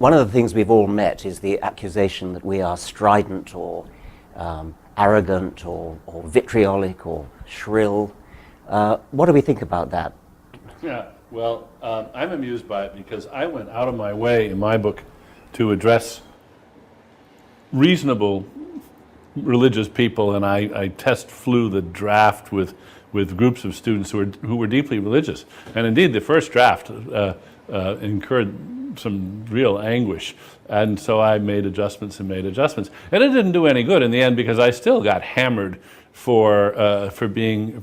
one of the things we've all met is the accusation that we are strident or arrogant or vitriolic or shrill. What do we think about that? Yeah, well, I'm amused by it because I went out of my way in my book to address reasonable religious people, and I flew the draft with groups of students who were deeply religious. And indeed, the first draft incurred some real anguish. And so I made adjustments. And it didn't do any good in the end because I still got hammered for being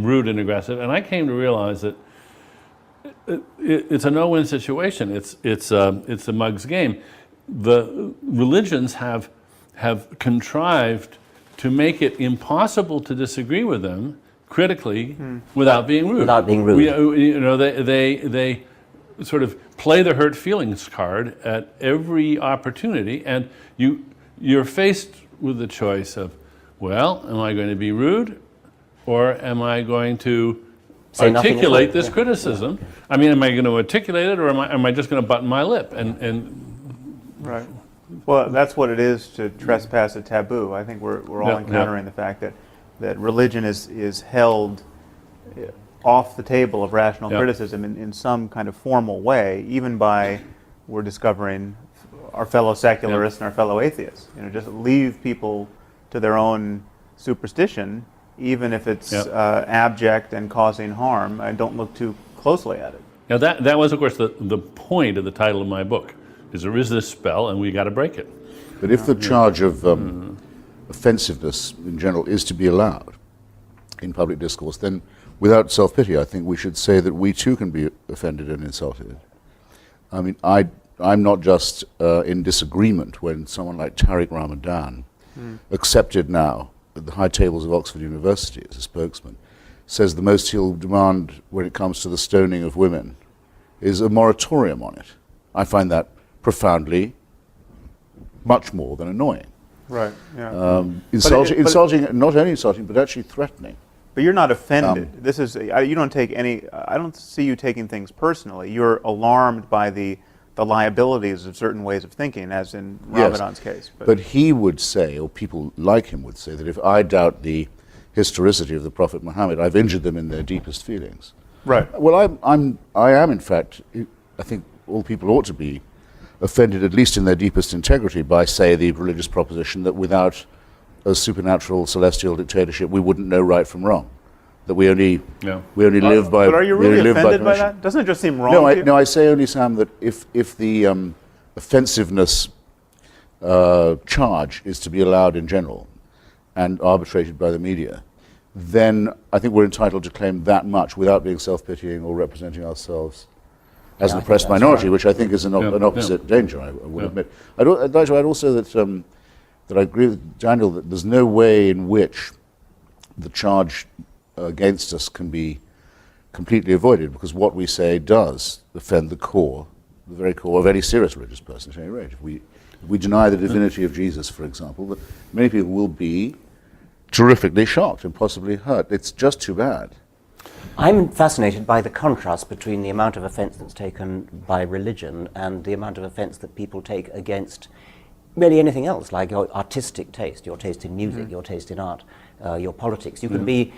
rude and aggressive. And I came to realize that it's a no-win situation. It's a mug's game. The religions have contrived to make it impossible to disagree with them critically without being rude. Without being rude. They sort of play the hurt feelings card at every opportunity, and you're faced with the choice of, well, am I going to be rude, or am I going to articulate this criticism? Yeah. I mean, am I going to articulate it, or am I just going to button my lip? Right. Well, that's what it is to trespass a taboo. I think we're all encountering the fact that religion is held off the table of rational criticism in some kind of formal way, even by, we're discovering, our fellow secularists and our fellow atheists. Just leave people to their own superstition, even if it's abject and causing harm, and don't look too closely at it. Now that was, of course, the point of the title of my book. There is this spell, and we got to break it. But if the charge of offensiveness in general is to be allowed in public discourse, then without self-pity, I think we should say that we too can be offended and insulted. I mean, I'm not just in disagreement when someone like Tariq Ramadan, accepted now at the high tables of Oxford University as a spokesman, says the most he'll demand when it comes to the stoning of women is a moratorium on it. I find that profoundly much more than annoying. Right, yeah. Insulting, not only insulting, but actually threatening. But you're not offended. This is, you don't take any, I don't see you taking things personally. You're alarmed by the liabilities of certain ways of thinking, as in Ramadan's case. But he would say, or people like him would say, that if I doubt the historicity of the Prophet Muhammad, I've injured them in their deepest feelings. Right. Well, I am, in fact, I think all people ought to be offended, at least in their deepest integrity, by, say, the religious proposition that without a supernatural celestial dictatorship, we wouldn't know right from wrong. That we only live by. But are you really offended by that? Doesn't it just seem wrong? No, I say only, Sam, that if the offensiveness charge is to be allowed in general and arbitrated by the media, then I think we're entitled to claim that much without being self-pitying or representing ourselves as an oppressed minority, which I think is an opposite danger, I will admit. I'd like to add also that I agree with Daniel that there's no way in which the charge against us can be completely avoided, because what we say does offend the very core of any serious religious person at any rate. If we deny the divinity of Jesus, for example, many people will be terrifically shocked and possibly hurt. It's just too bad. I'm fascinated by the contrast between the amount of offense that's taken by religion and the amount of offense that people take against really anything else, like your artistic taste, your taste in music, your taste in art, your politics. You can be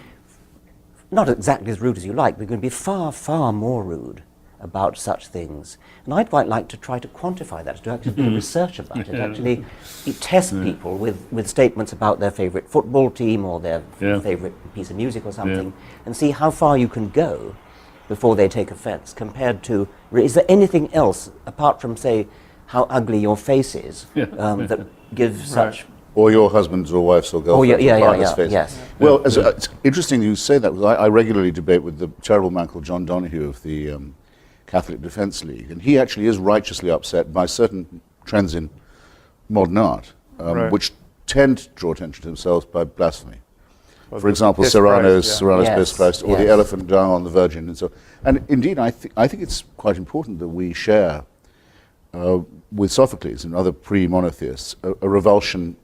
not exactly as rude as you like, but you can be far, far more rude about such things. And I'd quite like to try to quantify that, to actually do research about it, actually test people with statements about their favorite football team or their favorite piece of music or something, and see how far you can go before they take offense, compared to, is there anything else, apart from, say, how ugly your face is, that gives such... Or your husband's or wife's or girlfriend's face. Yes. Well, it's interesting you say that, because I regularly debate with the terrible man called John Donahue of the Catholic Defence League, and he actually is righteously upset by certain trends in modern art, which tend to draw attention to themselves by blasphemy. Well, for example, Serrano's Piss Christ, or the elephant dung on the Virgin, and so. And indeed, I think it's quite important that we share with Sophocles and other pre-monotheists a revulsion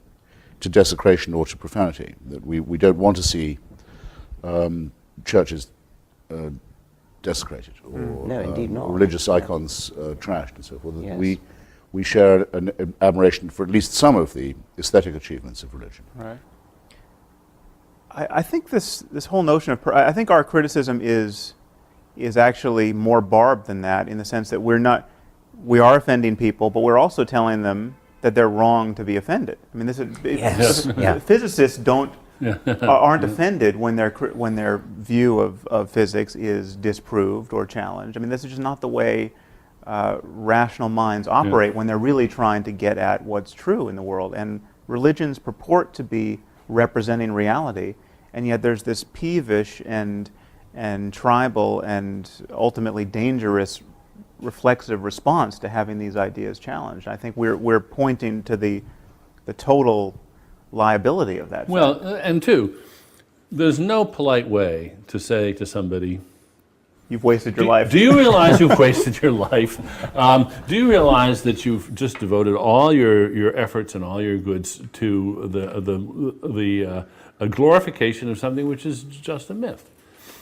to desecration or to profanity. That we don't want to see churches desecrated or no, indeed not. religious icons trashed and so forth. We we share an admiration for at least some of the aesthetic achievements of religion. Right. I think this whole notion of I think our criticism is actually more barbed than that, in the sense that we are offending people, but we're also telling them that they're wrong to be offended. I mean, Yes. Yeah. physicists aren't offended when their view of physics is disproved or challenged. I mean, this is just not the way rational minds operate when they're really trying to get at what's true in the world. And religions purport to be representing reality, and yet there's this peevish and tribal and ultimately dangerous reflexive response to having these ideas challenged. I think we're pointing to the total liability of that. Well, and two, there's no polite way to say to somebody, you've wasted your life. Do you realize you've wasted your life? Do you realize that you've just devoted all your efforts and all your goods to a glorification of something which is just a myth?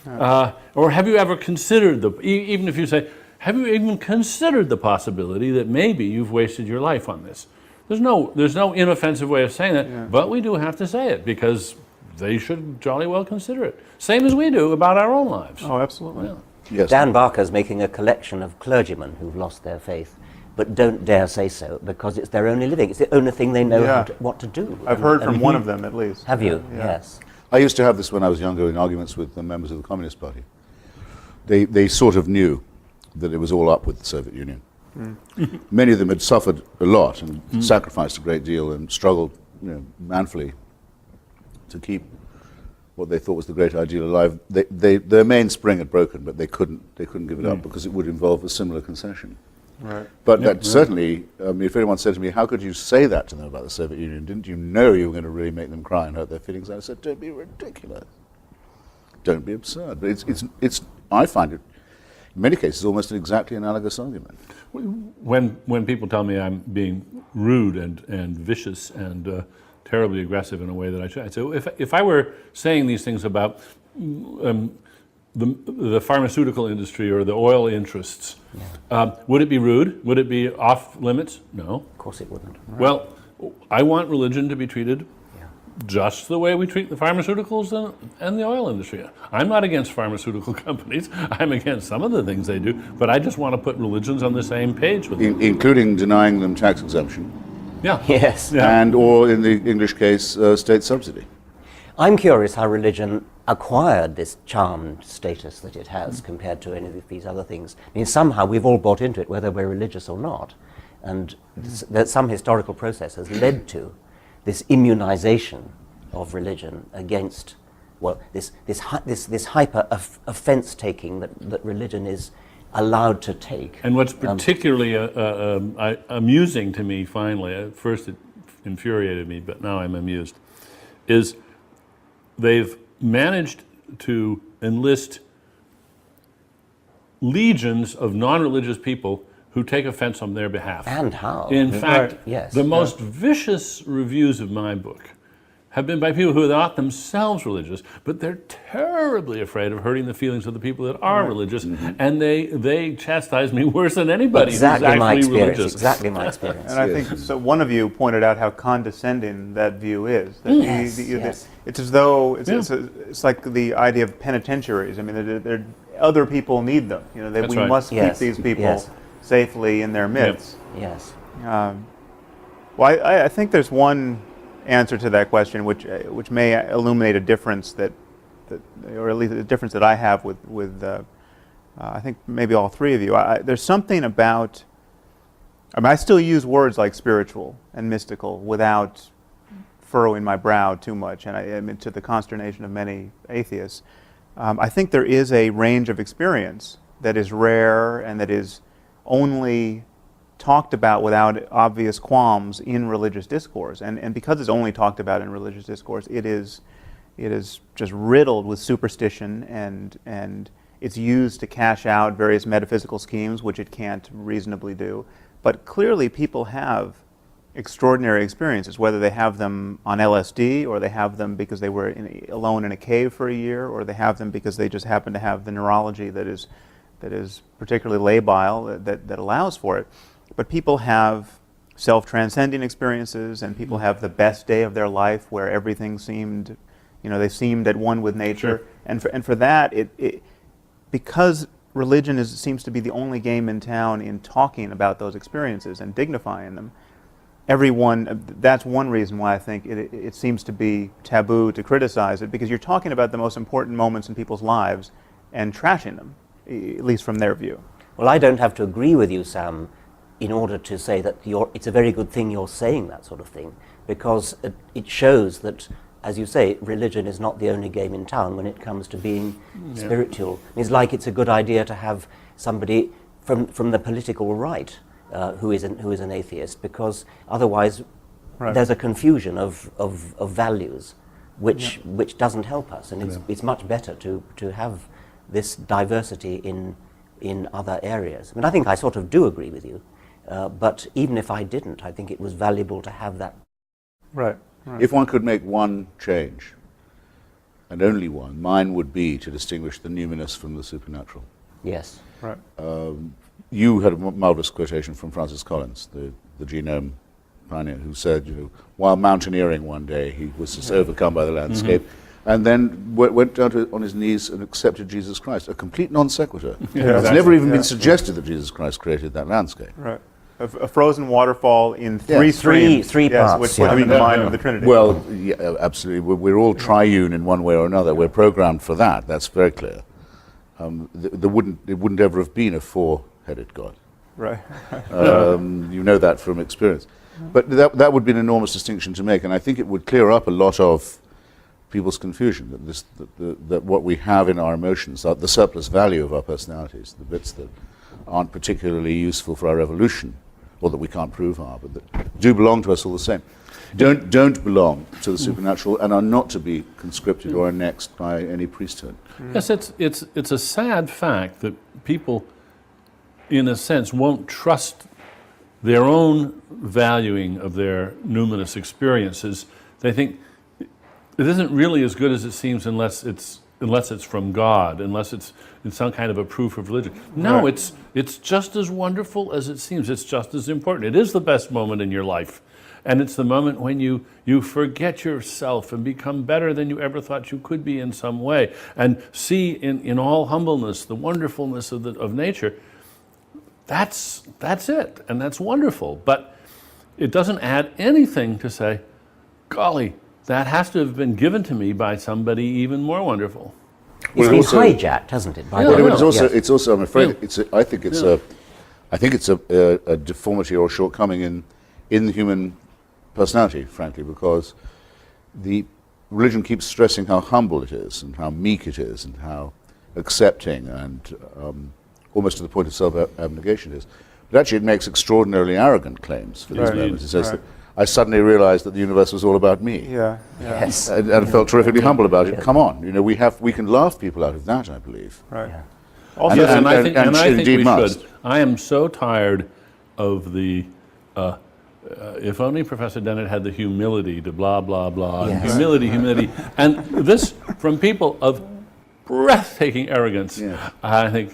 Or have you ever considered even if you say, have you even considered the possibility that maybe you've wasted your life on this? There's no inoffensive way of saying that, but we do have to say it because they should jolly well consider it. Same as we do about our own lives. Oh, absolutely. Yeah. Yes. Dan Barker's making a collection of clergymen who've lost their faith, but don't dare say so because it's their only living. It's the only thing they know what to do. I've heard from one of them at least. Have you? Yeah. Yes. I used to have this when I was younger in arguments with the members of the Communist Party. They sort of knew that it was all up with the Soviet Union. Many of them had suffered a lot and sacrificed a great deal and struggled manfully to keep what they thought was the great ideal alive. Their mainspring had broken, but they couldn't give it up because it would involve a similar concession. Right. But that certainly, if anyone said to me, how could you say that to them about the Soviet Union? Didn't you know you were going to really make them cry and hurt their feelings? I said, don't be ridiculous. Don't be absurd. But it's I find it, in many cases, almost an exactly analogous argument. When people tell me I'm being rude and vicious and terribly aggressive in a way that I should, I say, if I were saying these things about the pharmaceutical industry or the oil interests, would it be rude? Would it be off limits? No. Of course it wouldn't. Right. Well, I want religion to be treated just the way we treat the pharmaceuticals and the oil industry. I'm not against pharmaceutical companies. I'm against some of the things they do, but I just want to put religions on the same page with them. Including denying them tax exemption. Yeah. Yes. Yeah. And, or in the English case, state subsidy. I'm curious how religion acquired this charmed status that it has compared to any of these other things. I mean, somehow we've all bought into it, whether we're religious or not, and that some historical process has led to this immunization of religion against, well, this hyper offense taking that religion is allowed to take. And what's particularly amusing to me, finally, at first it infuriated me, but now I'm amused, is they've managed to enlist legions of non-religious people who take offense on their behalf. And how? In fact, yes. the most vicious reviews of my book have been by people who are not themselves religious, but they're terribly afraid of hurting the feelings of the people that are religious, and they chastise me worse than anybody Exactly who's my actually experience. religious. Exactly my experience. And I think so. One of you pointed out how condescending that view is. That Yes. It's as though it's like the idea of penitentiaries. I mean, they're, other people need them. You know, that That's we right. must keep Yes. these people Yes. safely in their midst. Yes. Well, I think there's one answer to that question, which may illuminate a difference that or at least a difference that I have with I think maybe all three of you. There's something about. I mean, I still use words like spiritual and mystical without furrowing my brow too much, and I mean, to the consternation of many atheists. I think there is a range of experience that is rare and that is only talked about without obvious qualms in religious discourse, and because it's only talked about in religious discourse, it is just riddled with superstition, and it's used to cash out various metaphysical schemes which it can't reasonably do. But clearly people have extraordinary experiences, whether they have them on LSD, or they have them because they were alone in a cave for a year, or they have them because they just happen to have the neurology that is particularly labile that allows for it. But people have self-transcending experiences, and people have the best day of their life where everything seemed, they seemed at one with nature. Sure. And for that, because religion seems to be the only game in town in talking about those experiences and dignifying them, that's one reason why I think it seems to be taboo to criticize it, because you're talking about the most important moments in people's lives and trashing them, at least from their view. Well, I don't have to agree with you, Sam, in order to say that it's a very good thing you're saying that sort of thing, because it shows that, as you say, religion is not the only game in town when it comes to being spiritual. It's like it's a good idea to have somebody from the political right who is an atheist, because otherwise there's a confusion of values which doesn't help us, and it's much better to have this diversity in other areas. I mean, I think I sort of do agree with you, but even if I didn't, I think it was valuable to have that. Right. If one could make one change, and only one, mine would be to distinguish the numinous from the supernatural. Yes. Right. You had a marvelous quotation from Francis Collins, the genome pioneer, who said, while mountaineering one day, he was overcome by the landscape, and then went down on his knees and accepted Jesus Christ. A complete non sequitur. It's never even been suggested that Jesus Christ created that landscape. Right. A frozen waterfall in three streams. Three parts. Which put him in the mind of the Trinity. Well, yeah, absolutely. We're all triune in one way or another. We're programmed for that. That's very clear. It wouldn't ever have been a four-headed God. Right. You know that from experience. But that would be an enormous distinction to make, and I think it would clear up a lot of people's confusion that what we have in our emotions, the surplus value of our personalities, the bits that aren't particularly useful for our evolution, or that we can't prove are, but that do belong to us all the same, don't belong to the supernatural and are not to be conscripted or annexed by any priesthood. Yes, it's a sad fact that people, in a sense, won't trust their own valuing of their numinous experiences. They think it isn't really as good as it seems unless it's from God, unless it's some kind of a proof of religion. No, Right. it's just as wonderful as it seems. It's just as important. It is the best moment in your life. And it's the moment when you forget yourself and become better than you ever thought you could be in some way, and see in all humbleness the wonderfulness of nature. That's it, and that's wonderful. But it doesn't add anything to say, golly, that has to have been given to me by somebody even more wonderful. It's been also hijacked, hasn't it? By Yeah, the well, world? It's also, I'm afraid, Yeah. I think it's a deformity or shortcoming in the human personality, frankly, because the religion keeps stressing how humble it is and how meek it is and how accepting and almost to the point of self-abnegation it is. But actually it makes extraordinarily arrogant claims for these Right. moments. It says that I suddenly realized that the universe was all about me. Yeah. Yes. And felt terrifically humble about it. Come on, we can laugh people out of that, I believe. Right. Yeah. Also, Yes, And- and I and- think, and and I think indeed we must. should. I am so tired of the, if only Professor Dennet had the humility to blah, blah, blah, and Yes. humility. And this from people of breathtaking arrogance. Yeah. I think,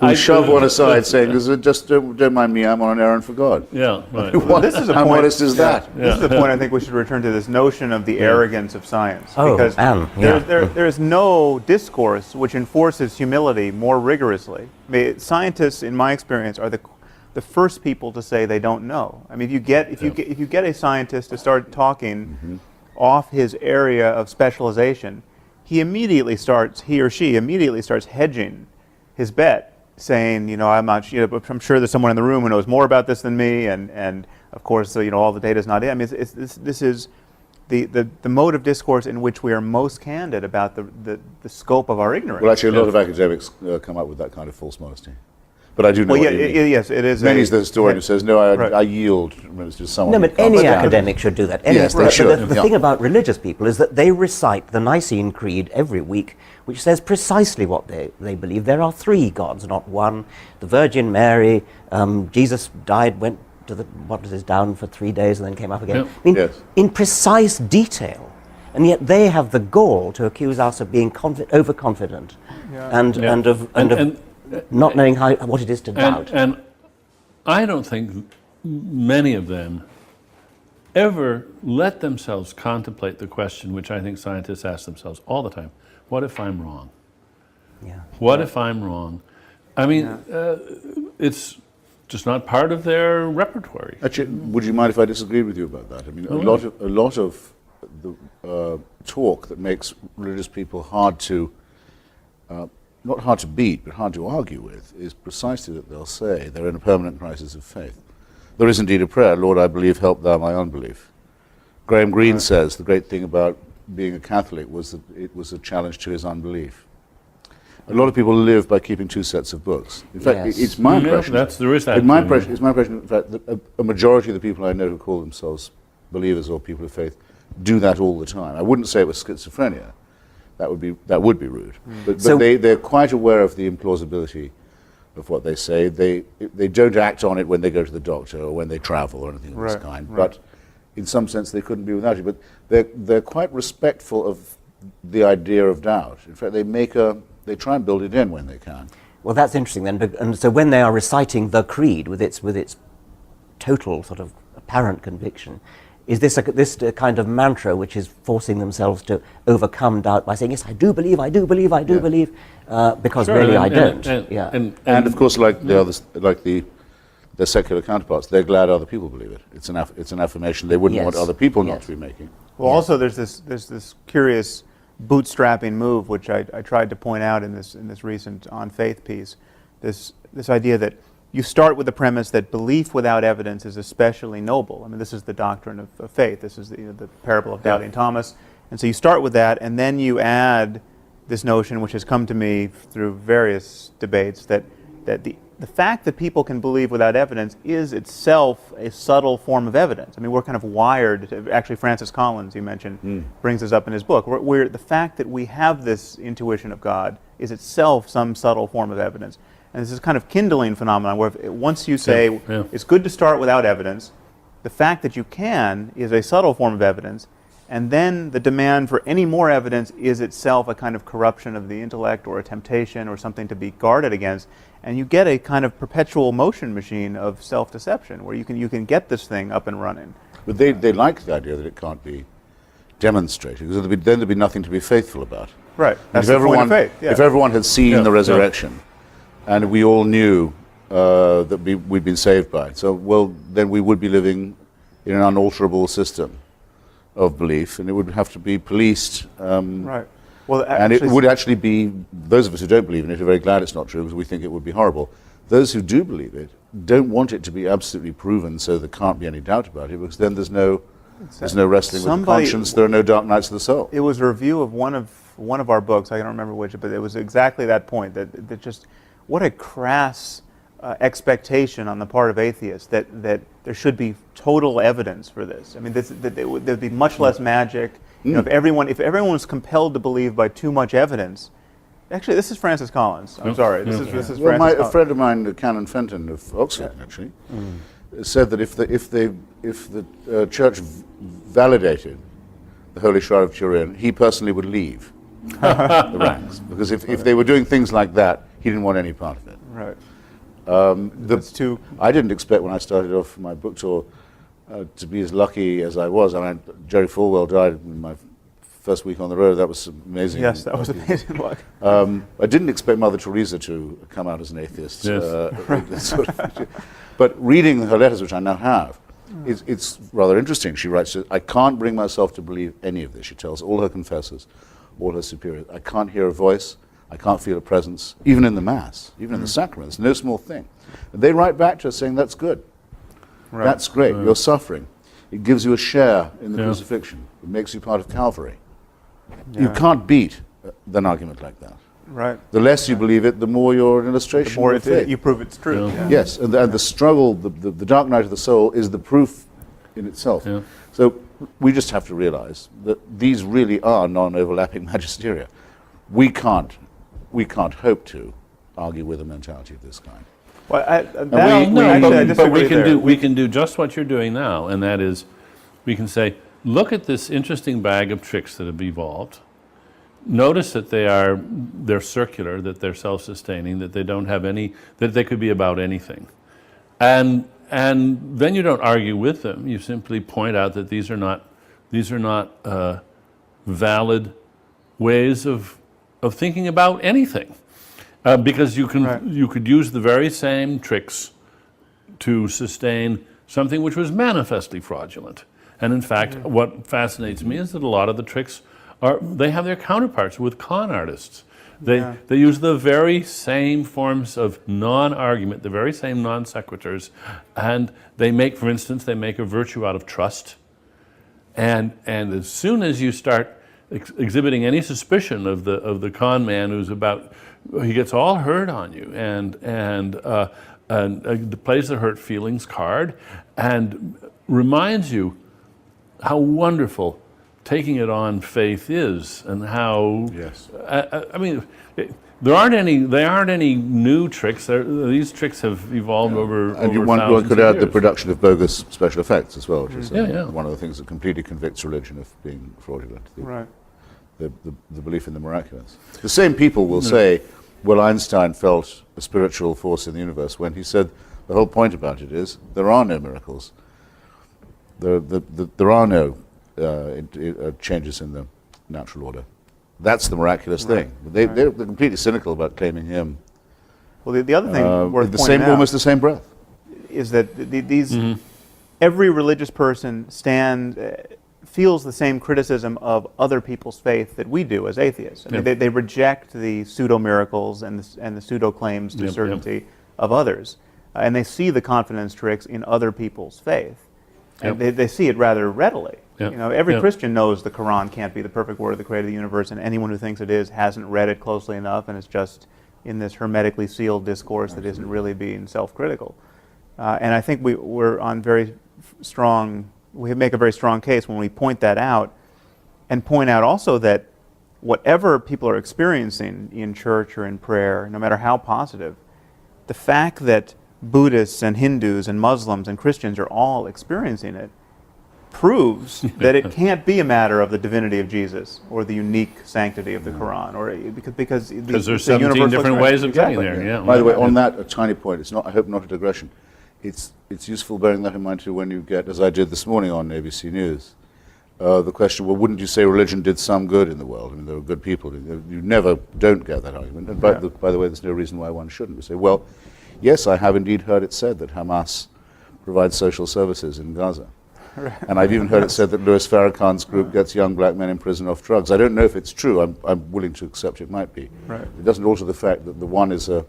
We shove one aside saying, just don't mind me, I'm on an errand for God. Yeah, right. Well, this is a How point. modest is that? This is the point I think we should return to, this notion of the arrogance of science. Oh, because yeah. there is no discourse which enforces humility more rigorously. I mean, scientists, in my experience, are the first people to say they don't know. I mean, if you get a scientist to start talking off his area of specialization, he or she immediately starts hedging his bet, saying, I'm sure there's someone in the room who knows more about this than me, and of course, all the data's not in. I mean, this is the mode of discourse in which we are most candid about the scope of our ignorance. Well, actually, a lot of academics come up with that kind of false modesty. But I do know Well, what you mean. yes, it is. Many's the historian who says, no, Right. I yield. It's just someone No, who but can't any stand it. academic should do that. Yes, they but should, The yeah. thing about religious people is that they recite the Nicene Creed every week, which says precisely what they believe. There are three gods, not one. The Virgin Mary, Jesus died, went to down for 3 days and then came up again. Yeah. I mean, Yes. in precise detail. And yet they have the gall to accuse us of being overconfident and Yeah. of not knowing what it is to doubt. And I don't think many of them ever let themselves contemplate the question which I think scientists ask themselves all the time: what if I'm wrong? Yeah. What if I'm wrong? I mean, it's just not part of their repertoire. Actually, would you mind if I disagreed with you about that? I mean, a lot of the talk that makes religious people hard to, not hard to beat, but hard to argue with, is precisely that they'll say they're in a permanent crisis of faith. There is indeed a prayer, Lord, I believe, help thou my unbelief. Graham Greene says the great thing about being a Catholic was that it was a challenge to his unbelief. A lot of people live by keeping two sets of books. In fact, Yes. it's my impression. There is that. It's my impression, in fact, that a majority of the people I know who call themselves believers or people of faith do that all the time. I wouldn't say it was schizophrenia. That would be rude. But So- they're quite aware of the implausibility of what they say. They don't act on it when they go to the doctor or when they travel or anything of this kind. But in some sense, they couldn't be without it. But they're quite respectful of the idea of doubt. In fact, they try and build it in when they can. Well, that's interesting then. And so when they are reciting the creed with its total sort of apparent conviction, is this a kind of mantra which is forcing themselves to overcome doubt by saying, yes, I do believe, I do believe, I do believe, because Sure, really I and- don't. And of course, like the others, like their secular counterparts, they're glad other people believe it. It's an affirmation they wouldn't want Yes. other people not Yes. to be making. Well, also there's this curious bootstrapping move, which I tried to point out in this recent On Faith piece. This idea that you start with the premise that belief without evidence is especially noble. I mean, this is the doctrine of faith. This is the parable of doubting Thomas. And so you start with that, and then you add this notion, which has come to me through various debates, that the fact that people can believe without evidence is itself a subtle form of evidence. I mean, we're kind of wired to, actually Francis Collins, you mentioned, brings this up in his book, where the fact that we have this intuition of God is itself some subtle form of evidence. And this is kind of kindling phenomenon where once you say it's good to start without evidence, the fact that you can is a subtle form of evidence, and then the demand for any more evidence is itself a kind of corruption of the intellect or a temptation or something to be guarded against. And you get a kind of perpetual motion machine of self-deception where you can get this thing up and running. But they like the idea that it can't be demonstrated, because then there'd be nothing to be faithful about. Right. That's If the point of faith. Yeah. If everyone had seen the Yeah. resurrection, and we all knew that we'd been saved by it, so, well, then we would be living in an unalterable system of belief, and it would have to be policed. Right. Well, And it would actually be, those of us who don't believe in it are very glad it's not true, because we think it would be horrible. Those who do believe it don't want it to be absolutely proven so there can't be any doubt about it, because then there's no wrestling with the conscience, there are no dark nights of the soul. It was a review of one of our books, I don't remember which, but it was exactly that point, that just what a crass expectation on the part of atheists that there should be total evidence for this. I mean, there'd be much less magic. You know, if everyone was compelled to believe by too much evidence. Actually, this is Francis Collins. I'm sorry. This is Francis A Collins. friend of mine, Canon Fenton of Oxford, actually, said that if the church validated the Holy Shroud of Turin, he personally would leave the ranks, because if they were doing things like that, he didn't want any part of it. Right. That's too. I didn't expect when I started off my book tour to be as lucky as I was. I mean, Jerry Falwell died in my first week on the road. That was amazing. Yes, that was amazing luck. I didn't expect Mother Teresa to come out as an atheist. Yes. But reading her letters, which I now have, it's rather interesting. She writes, I can't bring myself to believe any of this. She tells all her confessors, all her superiors, I can't hear a voice, I can't feel a presence, even in the Mass, even in the sacrament. It's no small thing. And they write back to her saying, that's good. Right. That's great. You're suffering. It gives you a share in the crucifixion. It makes you part of Calvary. You can't beat an argument like that. Right. The less you believe it, the more you're an illustration The more of faith. you prove it's true. Yeah. Yeah. Yes, and the struggle, the dark night of the soul is the proof in itself. Yeah. So we just have to realize that these really are non-overlapping magisteria. We can't hope to argue with a mentality of this kind. Well, I we can do just what you're doing now, and that is, we can say, look at this interesting bag of tricks that have evolved. Notice that they're circular, that they're self-sustaining, that they don't have any, that they could be about anything, and and then you don't argue with them. You simply point out that these are not valid ways of thinking about anything, because you could use the very same tricks to sustain something which was manifestly fraudulent. And in fact, what fascinates me is that a lot of the tricks they have their counterparts with con artists. They use the very same forms of non-argument, the very same non sequiturs, and they make, for instance, they make a virtue out of trust. And as soon as you start exhibiting any suspicion of the con man he gets all hurt on you and plays the hurt feelings card and reminds you how wonderful taking it on faith is, and how I mean, there aren't any new tricks. These tricks have evolved over one could add years. the production of bogus special effects as well, which is Yeah. one of the things that completely convicts religion of being fraudulent. The belief in the miraculous. The same people will say, well, Einstein felt a spiritual force in the universe, when he said the whole point about it is there are no miracles. There are no changes in the natural order. That's the miraculous thing. They're completely cynical about claiming him. Well, the other thing worth pointing out, almost the same breath, is that these every religious person feels the same criticism of other people's faith that we do as atheists. I mean, they reject the pseudo miracles and the pseudo claims to certainty of others, and they see the confidence tricks in other people's faith, and they see it rather readily. You know, every Christian knows the Quran can't be the perfect word of the Creator of the universe, and anyone who thinks it is hasn't read it closely enough, and is just in this hermetically sealed discourse that isn't really being self-critical. And I think we're on very strong. We make a very strong case when we point that out, and point out also that whatever people are experiencing in church or in prayer, no matter how positive, the fact that Buddhists and Hindus and Muslims and Christians are all experiencing it proves that it can't be a matter of the divinity of Jesus or the unique sanctity of the Quran, or because there's 17 different ways of getting there. Yeah. By the way, on that, a tiny point. It's not. I hope not a digression. It's useful bearing that in mind too when you get, as I did this morning on ABC News, the question, well, wouldn't you say religion did some good in the world? I mean, there were good people. You never don't get that argument. And by the way, there's no reason why one shouldn't. We say, well, yes, I have indeed heard it said that Hamas provides social services in Gaza. And I've even heard it said that Louis Farrakhan's group gets young black men in prison off drugs. I don't know if it's true. I'm willing to accept it might be. It doesn't alter the fact that the one is a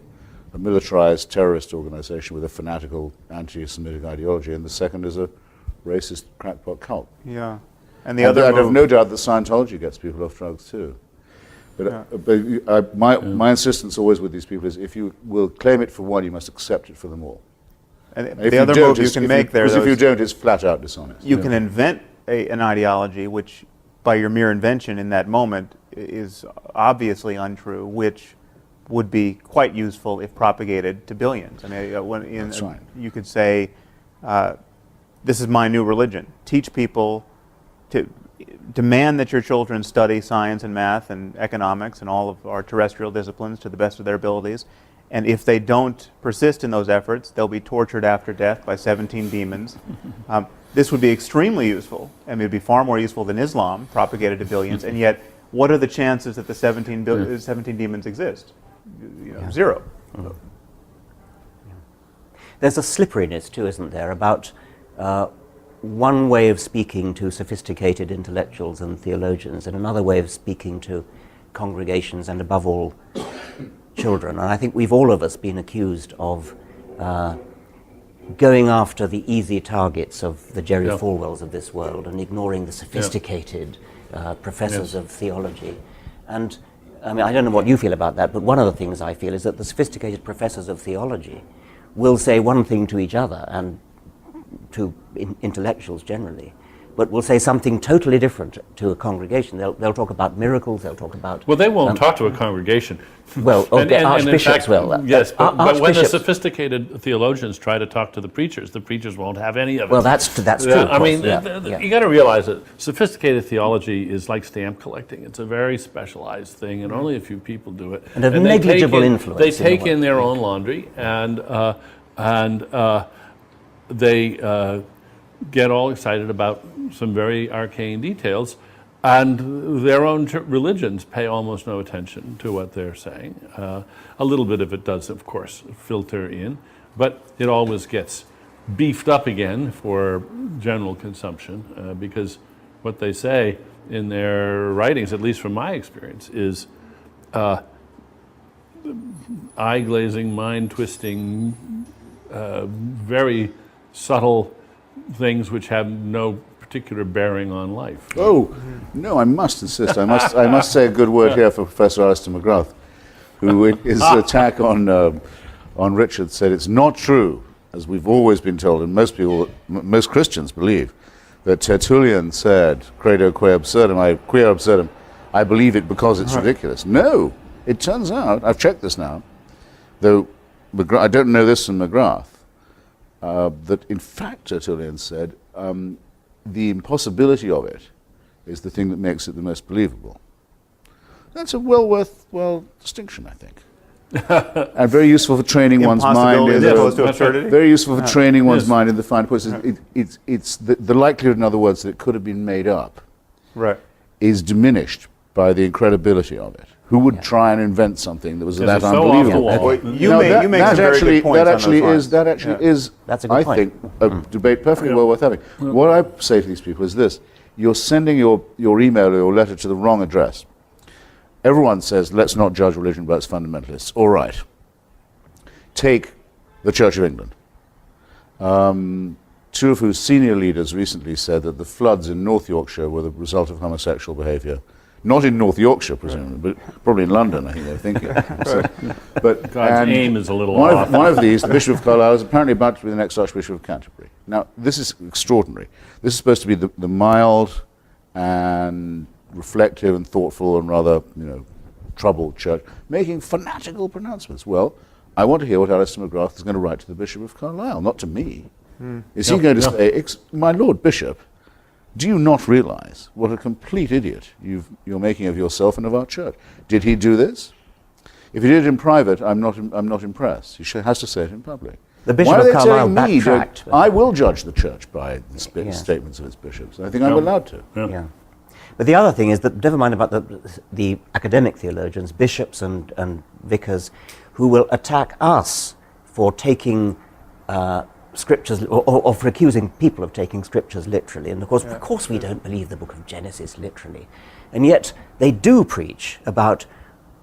militarized terrorist organization with a fanatical anti-Semitic ideology, and the second is a racist crackpot cult. And the other, I have no doubt that Scientology gets people off drugs too. But my insistence always with these people is, if you will claim it for one, you must accept it for them all. And the other move you can make there, because if you don't, it's flat out dishonest. You can invent an ideology which, by your mere invention in that moment, is obviously untrue, which would be quite useful if propagated to billions. I mean, That's right. You could say, this is my new religion. Teach people to demand that your children study science and math and economics and all of our terrestrial disciplines to the best of their abilities. And if they don't persist in those efforts, they'll be tortured after death by 17 demons. This would be extremely useful. I mean, it would be far more useful than Islam, propagated to billions. And yet, what are the chances that the 17 demons exist? Zero. There's a slipperiness too, isn't there, about one way of speaking to sophisticated intellectuals and theologians, and another way of speaking to congregations, and above all, children. And I think we've all of us been accused of going after the easy targets of the Jerry Falwells of this world and ignoring the sophisticated professors of theology. And I mean, I don't know what you feel about that, but one of the things I feel is that the sophisticated professors of theology will say one thing to each other and to intellectuals generally, but will say something totally different to a congregation. They'll talk about miracles, they'll talk about... Well, they won't talk to a congregation. Well, archbishops will. Yes, but when the sophisticated theologians try to talk to the preachers won't have any of it. Well, that's true. I mean, you got to realize that sophisticated theology is like stamp collecting. It's a very specialized thing, and only a few people do it. And a negligible influence. They take in their own laundry, and they get all excited about some very arcane details, and their own religions pay almost no attention to what they're saying. A little bit of it does, of course, filter in, but it always gets beefed up again for general consumption, because what they say in their writings, at least from my experience, is eye-glazing, mind-twisting, very subtle things which have no particular bearing on life. Oh, no, I must insist. I must say a good word here for Professor Alistair McGrath, who in his attack on Richard said it's not true, as we've always been told, and most Christians believe, that Tertullian said, credo quae absurdum, I believe it because it's ridiculous. No, it turns out, I've checked this now, though I don't know this from McGrath, that in fact Tertullian said, the impossibility of it is the thing that makes it the most believable. That's a worthwhile distinction, I think. And very useful for training one's mind. Impossibility as opposed to absurdity? Very useful for training one's mind in the fine points. It's the likelihood, in other words, that it could have been made up, is diminished by the incredibility of it. Who would try and invent something that was that it's so unbelievable? off the wall. You make some very good points that actually is, That's a good I point. think, a debate perfectly well worth having. What I say to these people is this: you're sending your email or your letter to the wrong address. Everyone says, let's not judge religion by its fundamentalists. All right. Take the Church of England. Two of whose senior leaders recently said that the floods in North Yorkshire were the result of homosexual behaviour. Not in North Yorkshire, presumably, but probably in London, I think they're thinking. But God's aim is a little one off. One of these, the Bishop of Carlisle, is apparently about to be the next Archbishop of Canterbury. Now, this is extraordinary. This is supposed to be the mild and reflective and thoughtful and rather, troubled church, making fanatical pronouncements. Well, I want to hear what Alistair McGrath is going to write to the Bishop of Carlisle, not to me. Is he going to say, my Lord Bishop, do you not realize what a complete idiot you're making of yourself and of our church? Did he do this? If he did it in private, I'm not impressed. He has to say it in public. The Bishop Why are of they Carlisle telling me backtracked. I will judge the church by the statements of its bishops? I think I'm allowed to. Yeah. But the other thing is that, never mind about the academic theologians, bishops and vicars, who will attack us for taking scriptures, or for accusing people of taking scriptures literally. And of course we don't believe the book of Genesis literally. And yet they do preach about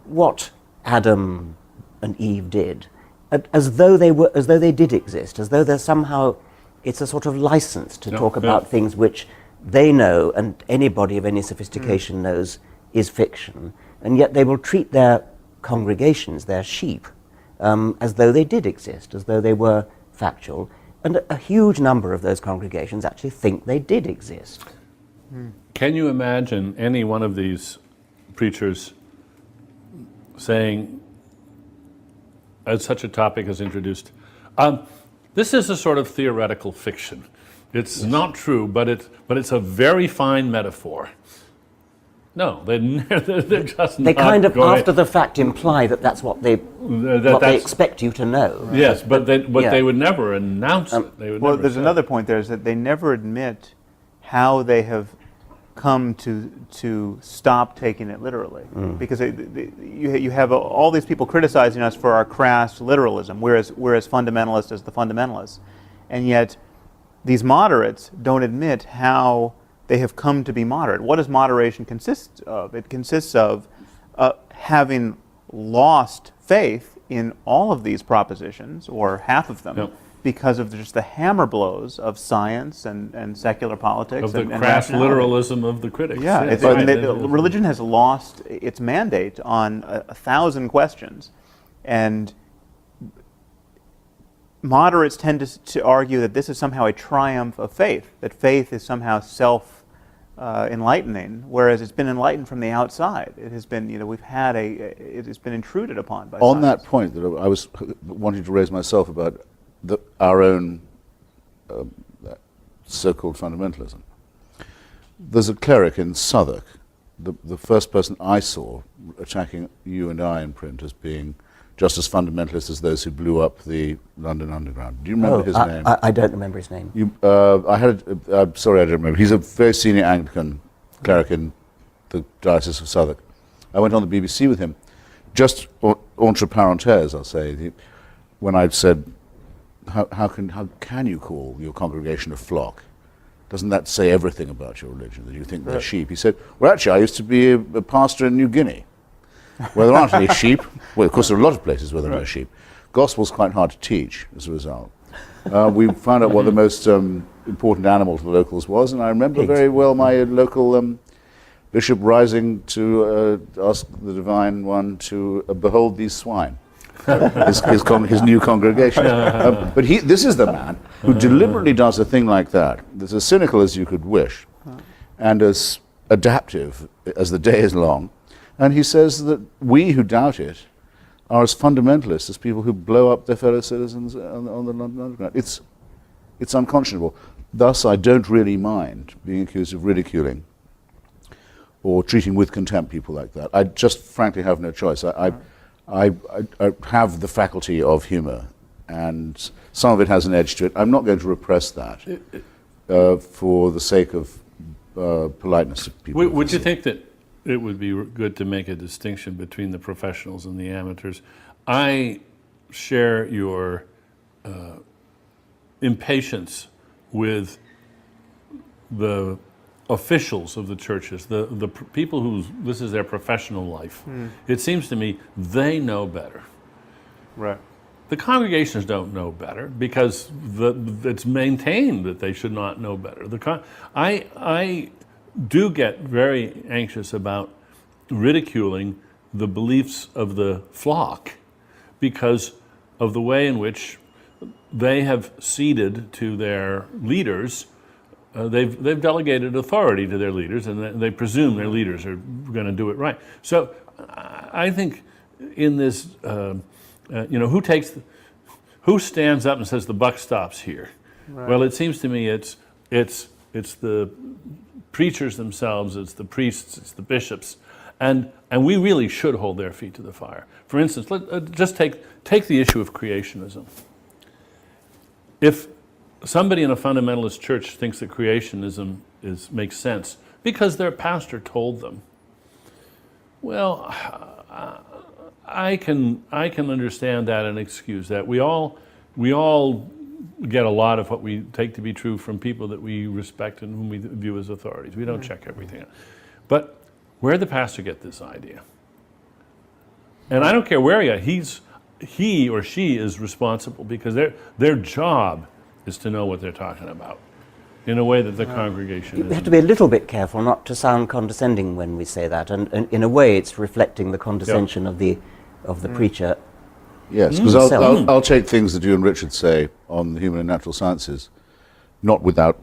what Adam and Eve did, as though they did exist, as though they're somehow, it's a sort of license to talk about things which they know and anybody of any sophistication knows is fiction. And yet they will treat their congregations, their sheep, as though they did exist, as though they were factual, and a huge number of those congregations actually think they did exist. Can you imagine any one of these preachers saying, as such a topic is introduced, this is a sort of theoretical fiction. It's not true, but it's a very fine metaphor. No, they're just They not kind of, going. after the fact, imply that that's what they expect you to know. Yes, but they would never announce it. They would Well, never there's say another it. point there, is that they never admit how they have come to stop taking it literally. Because you have all these people criticizing us for our crass literalism, we're as fundamentalist as the fundamentalists. And yet these moderates don't admit how they have come to be moderate. What does moderation consist of? It consists of having lost faith in all of these propositions, or half of them, because of just the hammer blows of science and secular politics. Of the and crass rationality. literalism of the critics. Yeah, Yes, I right. mean, religion has lost its mandate on 1,000 questions. And moderates tend to argue that this is somehow a triumph of faith, that faith is somehow self-enlightening, whereas it's been enlightened from the outside. It has been, it has been intruded upon by On science. that point that I was wanting to raise myself about our own so-called fundamentalism, there's a cleric in Southwark, the first person I saw attacking you and I in print as being just as fundamentalist as those who blew up the London Underground. Do you remember his name? I don't remember his name. Sorry, I don't remember. He's a very senior Anglican cleric in the Diocese of Southwark. I went on the BBC with him. Just entre parenthèses, I'll say, when I said, how can you call your congregation a flock? Doesn't that say everything about your religion, that you think they're sheep? He said, well, actually, I used to be a pastor in New Guinea, where there aren't any sheep. Well, of course, there are a lot of places where there are no sheep. Gospel's quite hard to teach as a result. We found out what the most important animal to the locals was, and I remember very well my local bishop rising to ask the Divine One to behold these swine. his new congregation. But this is the man who deliberately does a thing like that, that's as cynical as you could wish, and as adaptive as the day is long. And he says that we who doubt it are as fundamentalist as people who blow up their fellow citizens on the London Underground. It's unconscionable. Thus, I don't really mind being accused of ridiculing or treating with contempt people like that. I just frankly have no choice. I have the faculty of humor, and some of it has an edge to it. I'm not going to repress that for the sake of politeness of people. Would you think that it would be good to make a distinction between the professionals and the amateurs? I share your impatience with the officials of the churches, the people who this is their professional life. It seems to me they know better. Right. The congregations don't know better because it's maintained that they should not know better. I do get very anxious about ridiculing the beliefs of the flock because of the way in which they have ceded to their leaders. They've delegated authority to their leaders, and they presume their leaders are going to do it right. So I think in this, who stands up and says the buck stops here? Right. Well, it seems to me it's the preachers themselves, it's the priests, it's the bishops, and we really should hold their feet to the fire. For instance, just take the issue of creationism. If somebody in a fundamentalist church thinks that creationism makes sense because their pastor told them, well, I can understand that and excuse that. We all get a lot of what we take to be true from people that we respect and whom we view as authorities. We don't check everything out. But where did the pastor get this idea? And I don't care where he or she is responsible because their job is to know what they're talking about in a way that the congregation isn't. We have to be a little bit careful not to sound condescending when we say that, and in a way it's reflecting the condescension of the preacher. Yes, because I'll take things that you and Richard say on the human and natural sciences, not without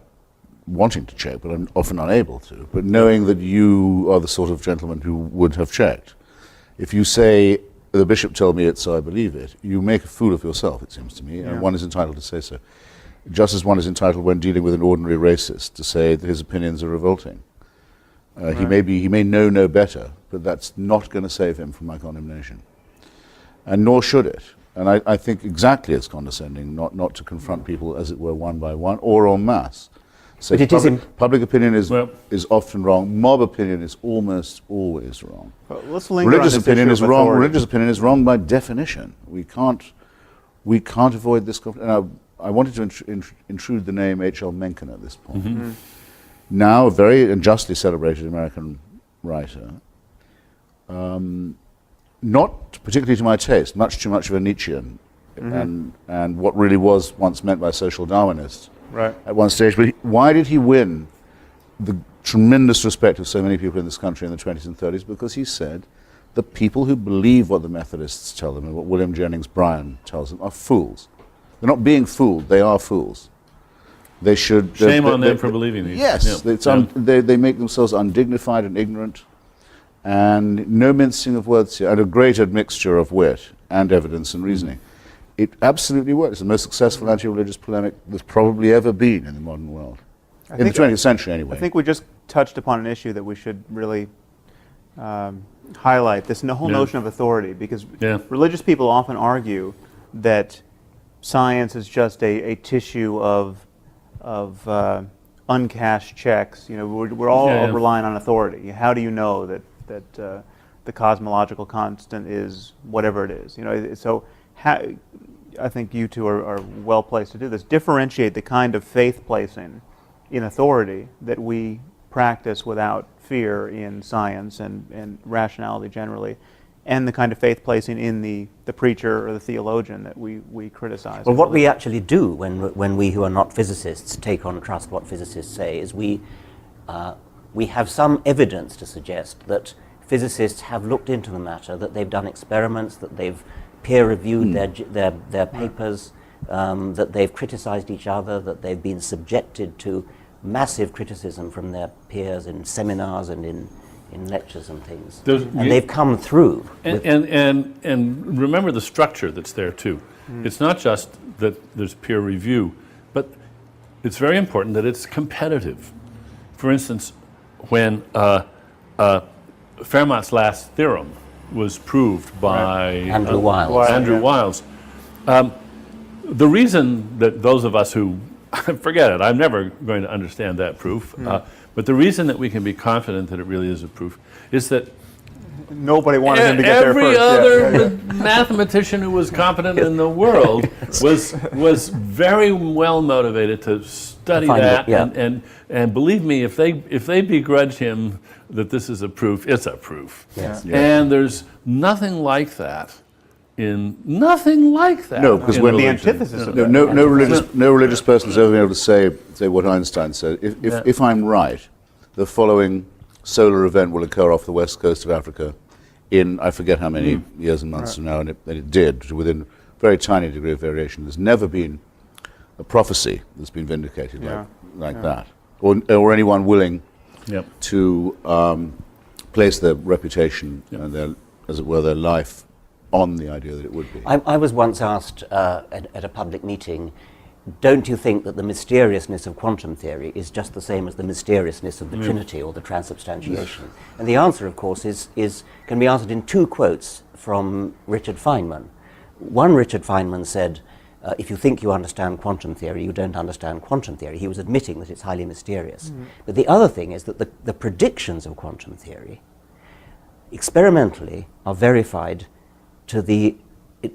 wanting to check, but I'm often unable to, but knowing that you are the sort of gentleman who would have checked. If you say, the bishop told me it, so I believe it, you make a fool of yourself, it seems to me, and one is entitled to say so. Just as one is entitled when dealing with an ordinary racist to say that his opinions are revolting. Right. He may know no better, but that's not going to save him from my condemnation. And nor should it. And I think exactly it's condescending not to confront people, as it were, one by one, or en masse. So public opinion is often wrong. Mob opinion is almost always wrong. Let's linger religious on this opinion issue is of wrong. authority. Religious opinion is wrong by definition. We can't avoid this conflict. I wanted to intrude the name H.L. Mencken at this point. Mm-hmm. Now a very unjustly celebrated American writer, not particularly to my taste, much too much of a Nietzschean, and what really was once meant by social Darwinists at one stage. But why did he win the tremendous respect of so many people in this country in the 20s and 30s? Because he said, the people who believe what the Methodists tell them and what William Jennings Bryan tells them are fools. They're not being fooled, they are fools. They should... Shame on them for believing these. Yes, they make themselves undignified and ignorant, and no mincing of words here, and a great admixture of wit and evidence and reasoning. It absolutely works. It's the most successful anti-religious polemic there's probably ever been in the modern world. In the 20th century, anyway. I think we just touched upon an issue that we should really highlight this whole Yeah. notion of authority, because Yeah. religious people often argue that science is just a tissue of uncashed checks. You know, we're all Yeah, yeah. relying on authority. How do you know that the cosmological constant is whatever it is? You know, so I think you two are well placed to do this. Differentiate the kind of faith placing in authority that we practice without fear in science and rationality generally, and the kind of faith placing in the preacher or the theologian that we criticize. Well, what we actually do when we who are not physicists take on trust what physicists say is we have some evidence to suggest that physicists have looked into the matter, that they've done experiments, that they've peer-reviewed their papers, that they've criticized each other, that they've been subjected to massive criticism from their peers in seminars and in lectures and things. And they've come through. And remember the structure that's there too. It's not just that there's peer review, but it's very important that it's competitive. For instance, when Fermat's last theorem was proved by Andrew Wiles. Andrew Wiles. The reason that those of us who, forget it, I'm never going to understand that proof, but the reason that we can be confident that it really is a proof is that Nobody wanted him to get there every first. other mathematician who was competent in the world was very well motivated to study find that, it, yeah. and believe me, if they begrudge him that this is a proof, it's a proof. Yes. Yeah. And there's nothing like that nothing like that. No, because in when The religion. antithesis of No, that. no religious person has ever been able to say what Einstein said. If I'm right, the following solar event will occur off the west coast of Africa in, I forget how many years and months from now, and it did, within a very tiny degree of variation. There's never been a prophecy that's been vindicated like that, or anyone willing Yep. to place their reputation and their, as it were, their life on the idea that it would be. I was once asked at a public meeting, don't you think that the mysteriousness of quantum theory is just the same as the mysteriousness of the Trinity or the transubstantiation? And the answer, of course, can be answered in two quotes from Richard Feynman. One, Richard Feynman said, if you think you understand quantum theory, you don't understand quantum theory. He was admitting that it's highly mysterious. But the other thing is that the predictions of quantum theory experimentally are verified to the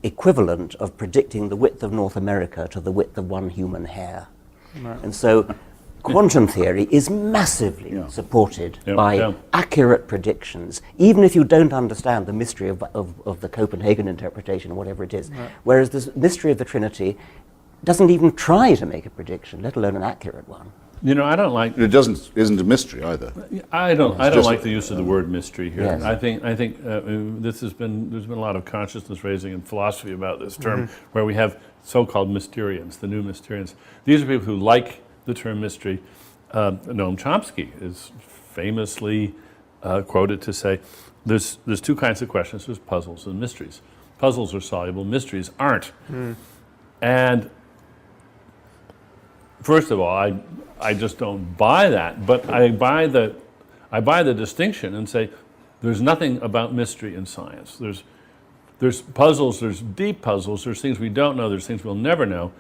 equivalent of predicting the width of North America to the width of one human hair. And so quantum theory is massively supported by accurate predictions, even if you don't understand the mystery of the Copenhagen interpretation or whatever it is. Whereas the mystery of the Trinity doesn't even try to make a prediction, let alone an accurate one. You know, I don't like. It isn't a mystery either. I don't just like the use of the word mystery here. Yes. I think there's been a lot of consciousness raising in philosophy about this term, where we have so-called Mysterians, the new Mysterians. These are people who like the term mystery. Noam Chomsky is famously quoted to say, "There's two kinds of questions: there's puzzles and mysteries. Puzzles are soluble, mysteries aren't." And first of all, I just don't buy that, but I buy the distinction and say there's nothing about mystery in science. There's puzzles, there's deep puzzles, there's things we don't know, there's things we'll never know,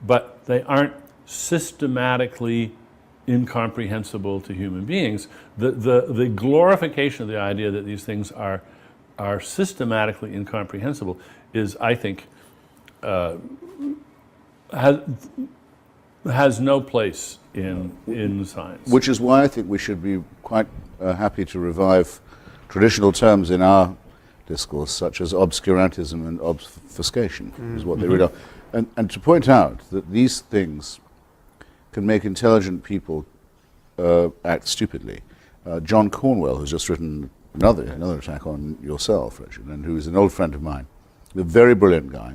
but they aren't systematically incomprehensible to human beings. The glorification of the idea that these things are systematically incomprehensible is, I think, has no place in science. Which is why I think we should be quite happy to revive traditional terms in our discourse, such as obscurantism and obfuscation, is what they really are. And to point out that these things can make intelligent people act stupidly. John Cornwell, who's just written another attack on yourself, Richard, and who is an old friend of mine, a very brilliant guy,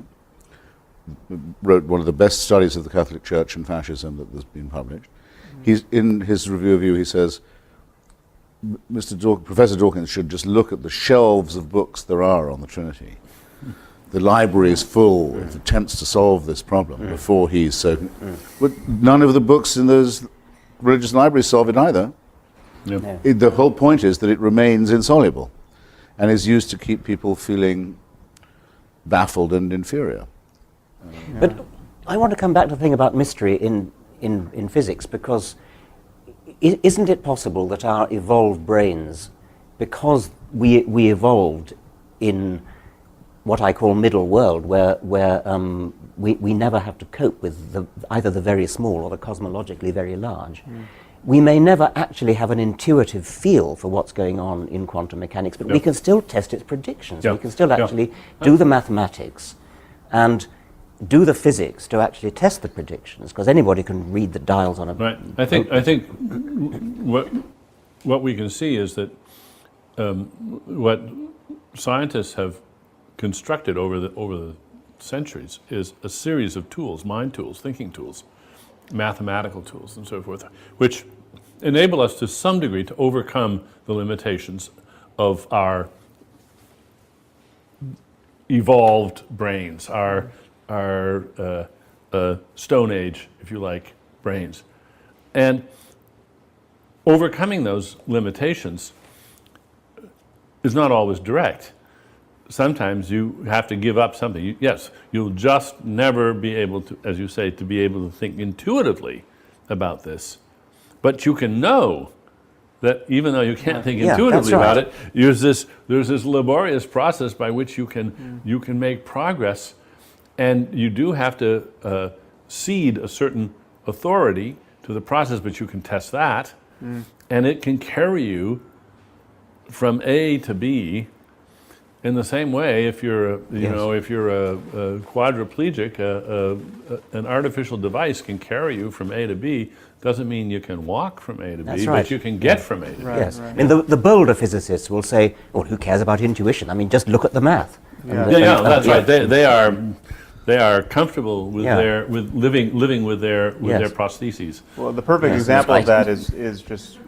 wrote one of the best studies of the Catholic Church and fascism that has been published. He's in his review of you, he says, Professor Dawkins should just look at the shelves of books there are on the Trinity. The library is full of attempts to solve this problem before he's so... But none of the books in those religious libraries solve it either. Yeah. No. The whole point is that it remains insoluble and is used to keep people feeling baffled and inferior. But I want to come back to the thing about mystery in physics, because isn't it possible that our evolved brains, because we evolved in what I call middle world, where we never have to cope with either the very small or the cosmologically very large, we may never actually have an intuitive feel for what's going on in quantum mechanics, but we can still test its predictions. Yeah. We can still Yeah. actually do the mathematics and do the physics to actually test the predictions, because anybody can read the dials on a... Right. I think what we can see is that what scientists have constructed over the centuries is a series of tools, mind tools, thinking tools, mathematical tools, and so forth, which enable us to some degree to overcome the limitations of our evolved brains, our Stone Age, if you like, brains. And overcoming those limitations is not always direct. Sometimes you have to give up something. Yes, you'll just never be able to, as you say, to be able to think intuitively about this. But you can know that even though you can't think Yeah, intuitively that's about right. it, there's this laborious process by which you can make progress, and you do have to cede a certain authority to the process, but you can test that, and it can carry you from A to B. In the same way, if you're a quadriplegic, an artificial device can carry you from A to B. Doesn't mean you can walk from A to That's B, right. but you can get from A to B. Yes. I mean, the bolder physicists will say, well, who cares about intuition? I mean, just look at the math. Yeah. That's right. They are comfortable with Yeah. living with their Yes. prostheses. Well, the perfect Yes, example that's of right. that is just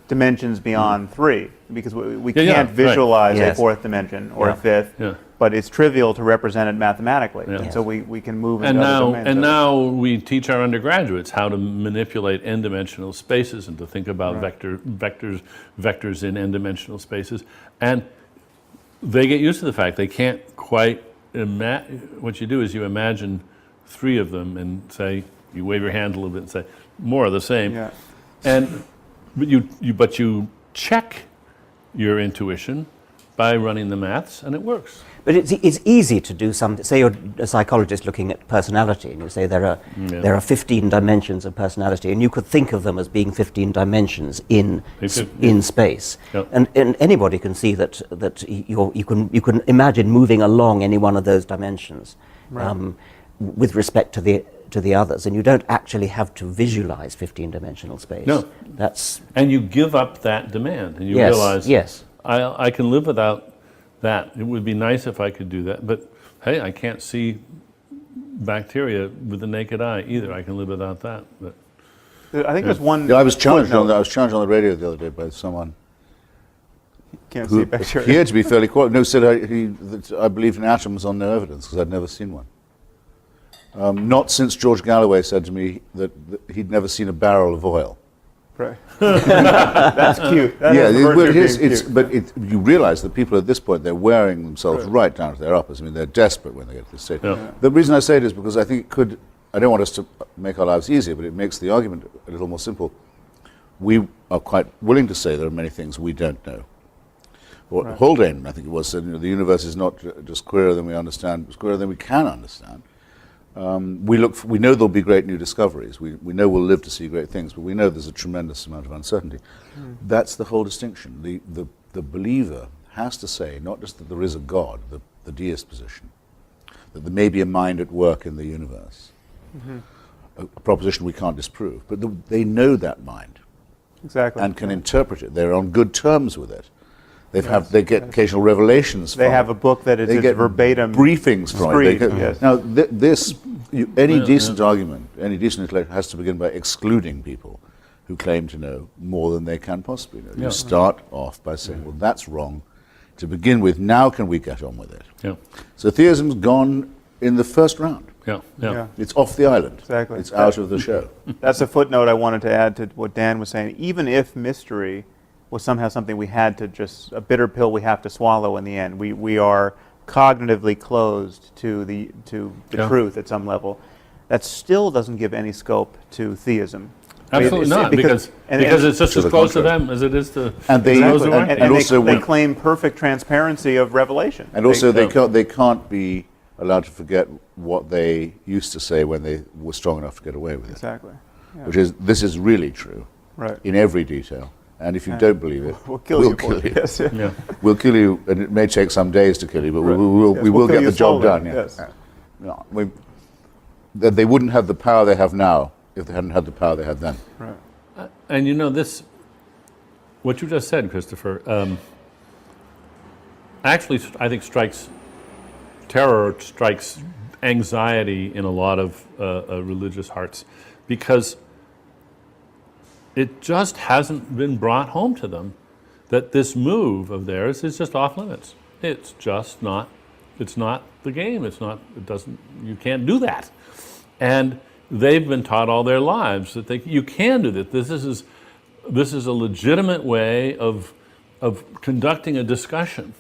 dimensions beyond 3, because we Yeah, can't right. visualize Yes. a 4th dimension or a Yeah. 5th, Yeah. but it's trivial to represent it mathematically. Yeah. And so we can move And into other now, domains. and of it. now we teach our undergraduates how to manipulate n-dimensional spaces and to think about vectors in n-dimensional spaces. And they get used to the fact they can't quite what you do is you imagine 3 of them and say, you wave your hand a little bit and say, more of the same. Yeah. But you check your intuition by running the maths, and it works. But it's easy to do something. Say you're a psychologist looking at personality, and you say there are 15 dimensions of personality, and you could think of them as being 15 dimensions in space. Yep. And anybody can see that you can imagine moving along any one of those dimensions, with respect to the others, and you don't actually have to visualize 15-dimensional space. No. And you give up that demand, and you realize, yes. I can live without that. It would be nice if I could do that, but hey, I can't see bacteria with the naked eye either. I can live without that. But I think there's one. I was challenged on footnote. that. I was challenged on the radio the other day by someone Can't see who it back here. appeared to be fairly quiet. No, said that I believed in atoms on no evidence because I'd never seen one. Not since George Galloway said to me that he'd never seen a barrel of oil. Right. That's cute. That Yeah, is the virtue of being it's, cute. but you realise that people at this point, they're wearing themselves right down to their uppers. I mean, they're desperate when they get to this stage. Yeah. The reason I say it is because I think it could, I don't want us to make our lives easier, but it makes the argument a little more simple. We are quite willing to say there are many things we don't know. Or Haldane, I think it was, said, the universe is not just queerer than we understand, it's queerer than we can understand. We know there'll be great new discoveries. We know we'll live to see great things, but we know there's a tremendous amount of uncertainty. That's the whole distinction. The believer has to say not just that there is a God, the deist position, that there may be a mind at work in the universe, a proposition we can't disprove, but they know that mind Exactly. and can interpret it. They're on good terms with it. They get occasional revelations They from have it. a book that is They its get verbatim briefings from screed, it. yes. Now, any decent argument, any decent intellect has to begin by excluding people who claim to know more than they can possibly know. You start off by saying, well, that's wrong to begin with. Now can we get on with it? yeah, So theism's gone in the first round. yeah, yeah. Yeah. It's off the island. Exactly. It's out of the show. That's a footnote I wanted to add to what Dan was saying. Even if mystery was somehow something we had to just, a bitter pill we have to swallow in the end. We are cognitively closed to the truth at some level. That still doesn't give any scope to theism. Absolutely not, because it's just as close to them as it is to those who aren't. And also they claim perfect transparency of revelation. And also they can't be allowed to forget what they used to say when they were strong enough to get away with it. Exactly. Yeah. Which is, this is really true, right, in every detail. And if you don't believe it, we'll kill you. Yes, yeah. Yeah. We'll kill you, and it may take some days to kill you, but Right. we will get the job done. Yeah. Yes. No, they wouldn't have the power they have now if they hadn't had the power they had then. Right. And you know, this, what you just said, Christopher, actually, I think strikes terror, strikes anxiety in a lot of religious hearts, because it just hasn't been brought home to them that this move of theirs is just off limits. It's just not, it's not the game. It's not, it doesn't, you can't do that. And they've been taught all their lives that you can do that. This is a legitimate way of conducting a discussion.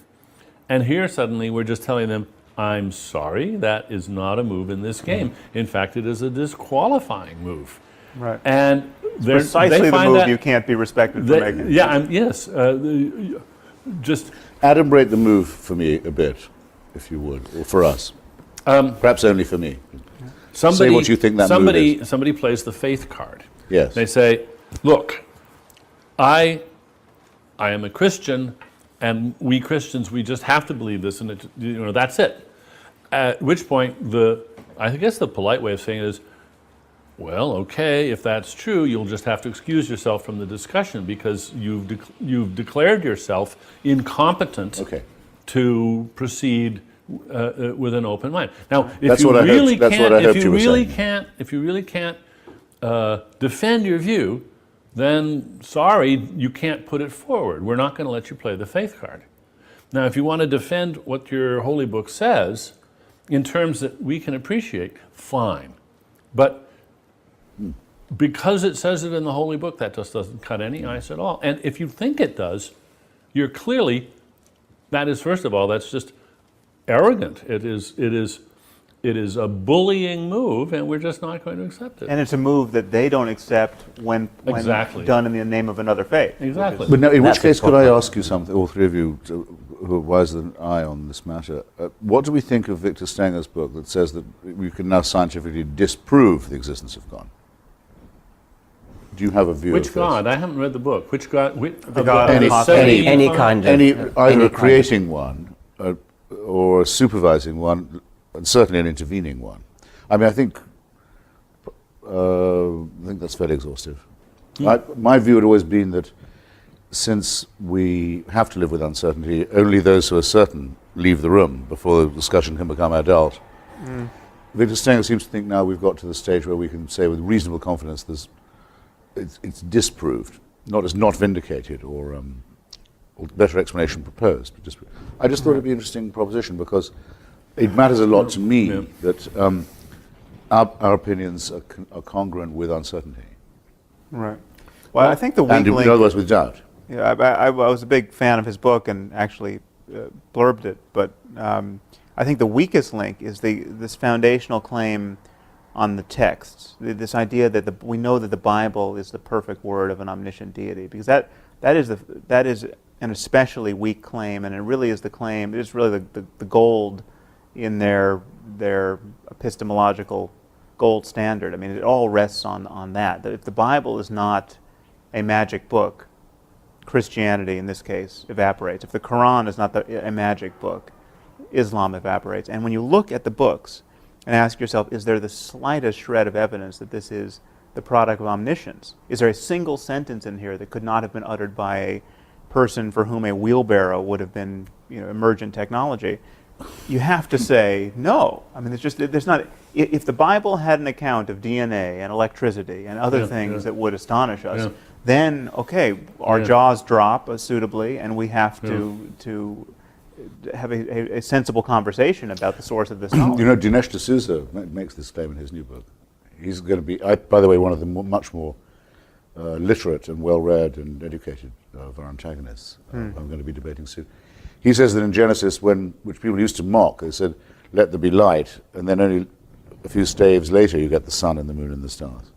And here suddenly we're just telling them, I'm sorry, that is not a move in this game. In fact, it is a disqualifying move. Right. And precisely they the find move that you can't be respected for making. Yeah, yes. Just Adumbrate the move for me a bit, if you would, or for us. Perhaps only for me. Say what you think that move is. Somebody plays the faith card. Yes. They say, look, I am a Christian, and we Christians, we just have to believe this, and that's it. At which point, I guess the polite way of saying it is, well, okay, if that's true, you'll just have to excuse yourself from the discussion because you've declared yourself incompetent to proceed with an open mind. Now, if you really can't defend your view, then sorry, you can't put it forward. We're not going to let you play the faith card. Now, if you want to defend what your holy book says in terms that we can appreciate, fine. But because it says it in the holy book, that just doesn't cut any ice at all. And if you think it does, you're clearly, that is, first of all, that's just arrogant. It is a bullying move, and we're just not going to accept it. And it's a move that they don't accept when done in the name of another faith. Exactly. But now, in which case, could I ask you something, all three of you who are wiser than I on this matter, what do we think of Victor Stenger's book that says that we can now scientifically disprove the existence of God? Do you have a view Which of God? this? I haven't read the book. Which God? The God of any kind of Either creating one, or supervising one, and certainly an intervening one. I mean, I think that's fairly exhaustive. My view had always been that since we have to live with uncertainty, only those who are certain leave the room before the discussion can become adult. Victor Stenger seems to think now we've got to the stage where we can say with reasonable confidence it's disproved, not vindicated or better explanation proposed. But disproved. I just thought it'd be an interesting proposition because it matters a lot to me that our opinions are congruent with uncertainty. Right. Well, I think the weak and link. in other words, with doubt. Yeah, I was a big fan of his book and actually blurbed it, but I think the weakest link is this foundational claim on the texts, this idea that we know that the Bible is the perfect word of an omniscient deity, because that is an especially weak claim, and it really is the claim. It is really the gold in their epistemological gold standard. I mean, it all rests on that. That if the Bible is not a magic book, Christianity in this case evaporates. If the Quran is not a magic book, Islam evaporates. And when you look at the books and ask yourself, is there the slightest shred of evidence that this is the product of omniscience? Is there a single sentence in here that could not have been uttered by a person for whom a wheelbarrow would have been, emergent technology? You have to say no. I mean, there's not. If the Bible had an account of DNA and electricity and other things that would astonish us, then okay, our jaws drop suitably, and we have to have a sensible conversation about the source of this knowledge. Dinesh D'Souza makes this claim in his new book. He's going to be, by the way, one of the much more literate and well-read and educated of our antagonists, I'm going to be debating soon. He says that in Genesis, which people used to mock, they said, "Let there be light," and then only a few staves later you get the sun and the moon and the stars.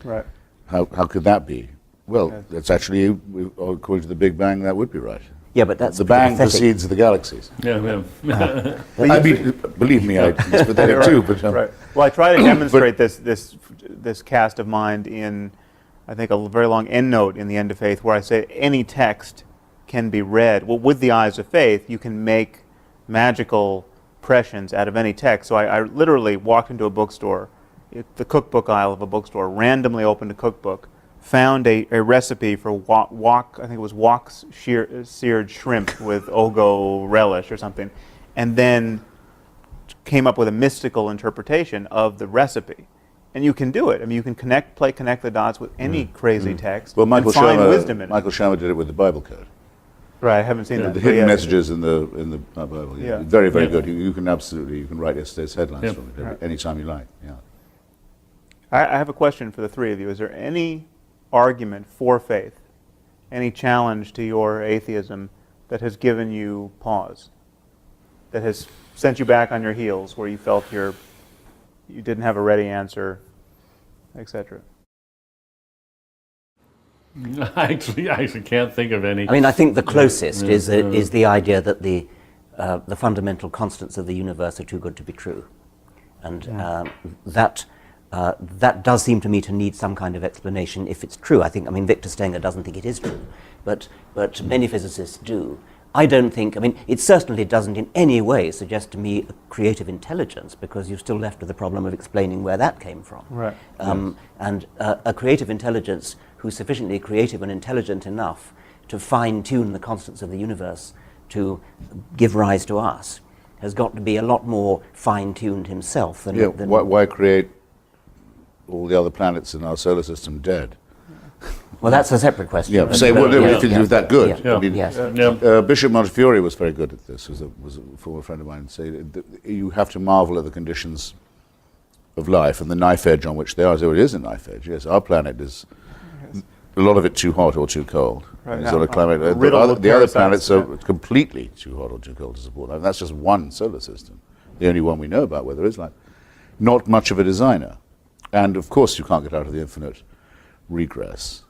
Right. How could that be? Well, that's actually, according to the Big Bang, that would be right. Yeah, but that's The bang pathetic. precedes the galaxies. Yeah, yeah. I mean, believe me, it's pathetic too. But Right. Well, I try to demonstrate this cast of mind in, I think, a very long endnote in the End of Faith, where I say any text can be read. Well, with the eyes of faith, you can make magical impressions out of any text. So I literally walked into a bookstore, the cookbook aisle of a bookstore, randomly opened a cookbook, found a recipe for wok, I think it was seared shrimp with Ogo relish or something, and then came up with a mystical interpretation of the recipe. And you can do it. I mean, you can connect the dots with any crazy text well, Michael and find Shermer, wisdom in it. Michael Shermer did it with the Bible code. Right, I haven't seen that. The but hidden yeah. messages in the Bible. Yeah. Very, very Yeah. good. You can write yesterday's headlines Yeah. from it Right. anytime you like. Yeah. I have a question for the three of you. Is there any argument for faith, any challenge to your atheism that has given you pause, that has sent you back on your heels, where you felt you didn't have a ready answer, etc.? I actually can't think of any. I mean, I think the closest Yeah, is the idea that the fundamental constants of the universe are too good to be true, and that does seem to me to need some kind of explanation if it's true. I mean, Victor Stenger doesn't think it is true, but many physicists do. I don't think. I mean, it certainly doesn't in any way suggest to me a creative intelligence, because you're still left with the problem of explaining where that came from. Right. And a creative intelligence who's sufficiently creative and intelligent enough to fine-tune the constants of the universe to give rise to us has got to be a lot more fine-tuned himself than... Yeah. than Why create all the other planets in our solar system dead? well, that's a separate question. Yeah. Say, well, if you're that good. Yeah. I mean, Yes. Yeah. Bishop Montefiore was very good at this. Was a former friend of mine. Say that you have to marvel at the conditions of life and the knife edge on which they are. So it is a knife edge. Yes, our planet is a lot of it too hot or too cold. Right. It's sort of climate. Riddled with The other parasites, planets are completely too hot or too cold to support life. And that's just one solar system, the only one we know about where there is life. Not much of a designer, and of course you can't get out of the infinite regress.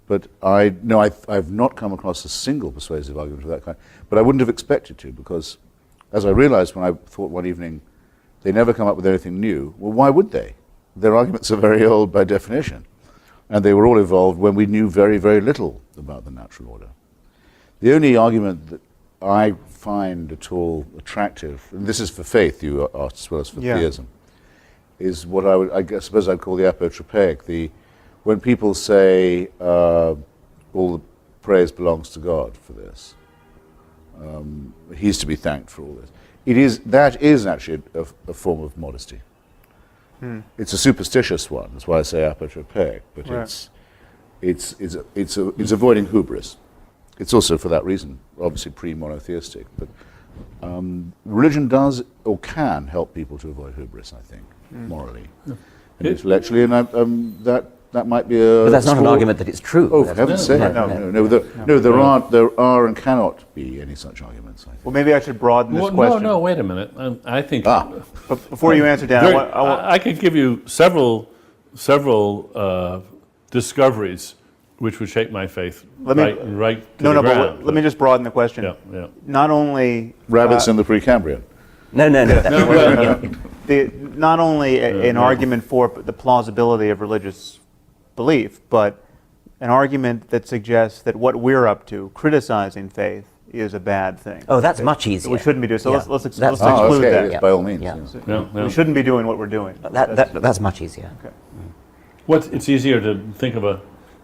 But I've not come across a single persuasive argument of that kind. But I wouldn't have expected to, because as I realized when I thought one evening, they never come up with anything new. Well, why would they? Their arguments are very old by definition. And they were all evolved when we knew very, very little about the natural order. The only argument that I find at all attractive, and this is for faith, you asked, as well as for theism, is what I suppose I'd call the apotropaic. When people say all the praise belongs to God for this, he's to be thanked for all this. That is actually a form of modesty. It's a superstitious one. That's why I say apotropaic. But Right. it's avoiding hubris. It's also for that reason, obviously pre-monotheistic. But religion does or can help people to avoid hubris, I think, morally and intellectually, and that might be a. But that's not an small- argument that it's true. Oh, for heaven's sake! There aren't. There are and cannot be any such arguments. I think. Well, maybe I should broaden this Well, question. no, wait a minute. I think But before you answer, Dan, I could give you several discoveries which would shape my faith Let me- right to the ground. But let me just broaden the question. Yeah. Not only Rabbits in the Precambrian. No. not only an argument for the plausibility of religious belief, but an argument that suggests that what we're up to, criticizing faith, is a bad thing. Oh, that's much easier. We shouldn't be doing so. Yeah. Let's That's- exclude okay, that. yes, by all means. Yeah. yes. Yeah. We shouldn't be doing what we're doing. That's much easier. It's easier to think of a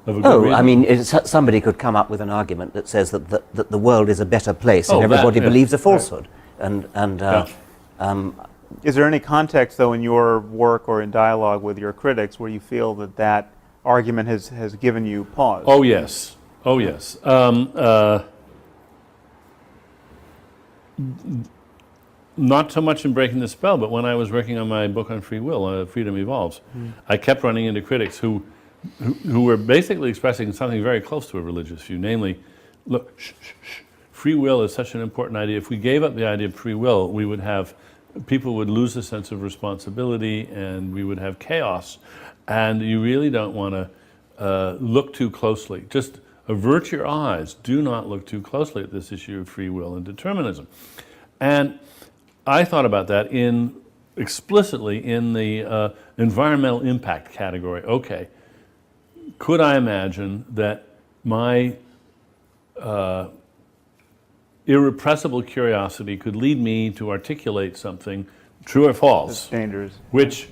good Oh, reason. I mean, somebody could come up with an argument that says that the world is a better place and Oh, that, everybody yeah. believes a falsehood. And Is there any context, though, in your work or in dialogue with your critics where you feel that argument has given you pause? Oh yes. Not so much in Breaking the Spell, but when I was working on my book on free will, Freedom Evolves, I kept running into critics who who were basically expressing something very close to a religious view, namely, look, free will is such an important idea. If we gave up the idea of free will, we would have, people would lose a sense of responsibility and we would have chaos. And you really don't want to look too closely. Just avert your eyes. Do not look too closely at this issue of free will and determinism. And I thought about that explicitly in the environmental impact category. Okay, could I imagine that my irrepressible curiosity could lead me to articulate something, true or false, That's dangerous. which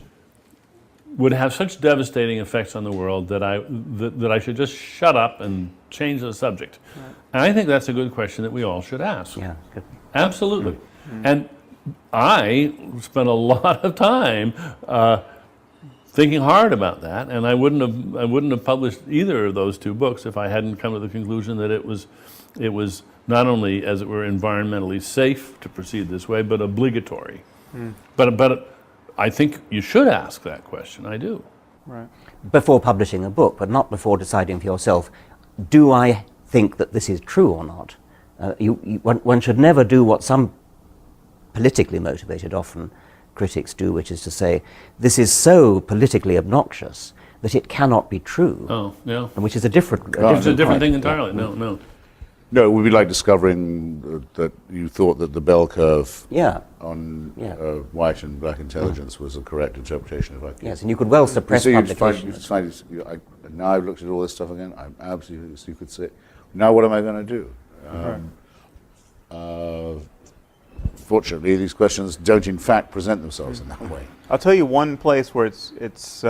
would have such devastating effects on the world that I should just shut up and change the subject? Right. And I think that's a good question that we all should ask. Yeah, good. Absolutely. Mm-hmm. And I spent a lot of time thinking hard about that, and I wouldn't have published either of those two books if I hadn't come to the conclusion that it was not only, as it were, environmentally safe to proceed this way, but obligatory. Mm. But I think you should ask that question. I do. Right. Before publishing a book, but not before deciding for yourself, do I think that this is true or not? One should never do what some politically motivated, often, critics do, which is to say, this is so politically obnoxious that it cannot be true. Oh, yeah. And which is a different It's a different thing point. entirely. No. No, it would be like discovering that you thought that the bell curve on white and black intelligence was a correct interpretation of IQ. Yes, and you could well suppress publications. Now I've looked at all this stuff again. I'm absolutely, so you could say, now what am I going to do? Fortunately, these questions don't in fact present themselves in that way. I'll tell you one place where it's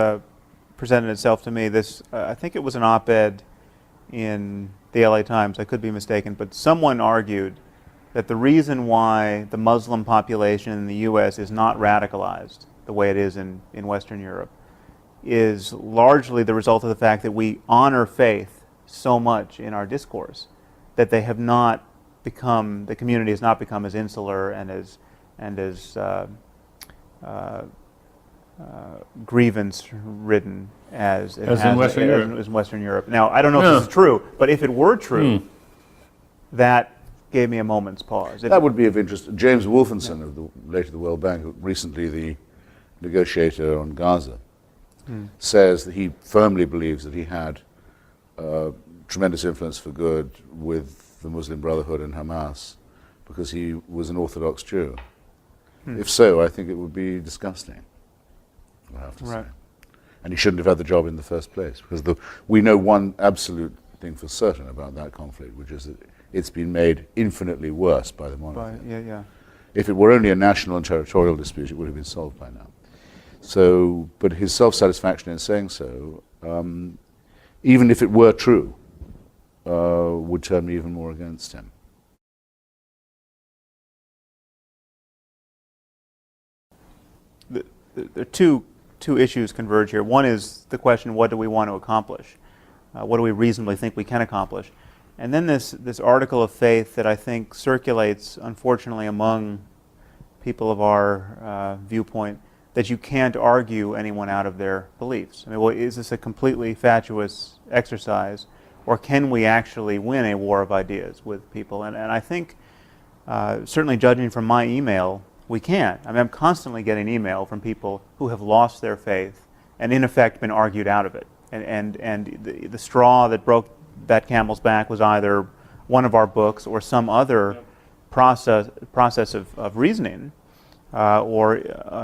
presented itself to me. This I think it was an op-ed in the LA Times, I could be mistaken, but someone argued that the reason why the Muslim population in the U.S. is not radicalized the way it is in Western Europe is largely the result of the fact that we honor faith so much in our discourse that they have not become, the community has not become as insular and as grievance-ridden as it has in Western Europe. As in Western Europe. Now, I don't know if this is true, but if it were true, that gave me a moment's pause. That would be of interest. James Wolfenson, later the World Bank, recently the negotiator on Gaza, says that he firmly believes that he had tremendous influence for good with the Muslim Brotherhood and Hamas because he was an Orthodox Jew. If so, I think it would be disgusting, I have to say. And he shouldn't have had the job in the first place, because we know one absolute thing for certain about that conflict, which is that it's been made infinitely worse by the monarchy. If it were only a national and territorial dispute, it would have been solved by now. So, but his self-satisfaction in saying so, even if it were true, would turn me even more against him. There are two issues converge here. One is the question, what do we want to accomplish? What do we reasonably think we can accomplish? And then this article of faith that I think circulates, unfortunately, among people of our viewpoint, that you can't argue anyone out of their beliefs. I mean, well, is this a completely fatuous exercise, or can we actually win a war of ideas with people? And I think, certainly judging from my email, we can't. I mean, I'm constantly getting email from people who have lost their faith and in effect been argued out of it. And the straw that broke that camel's back was either one of our books or some other process of reasoning or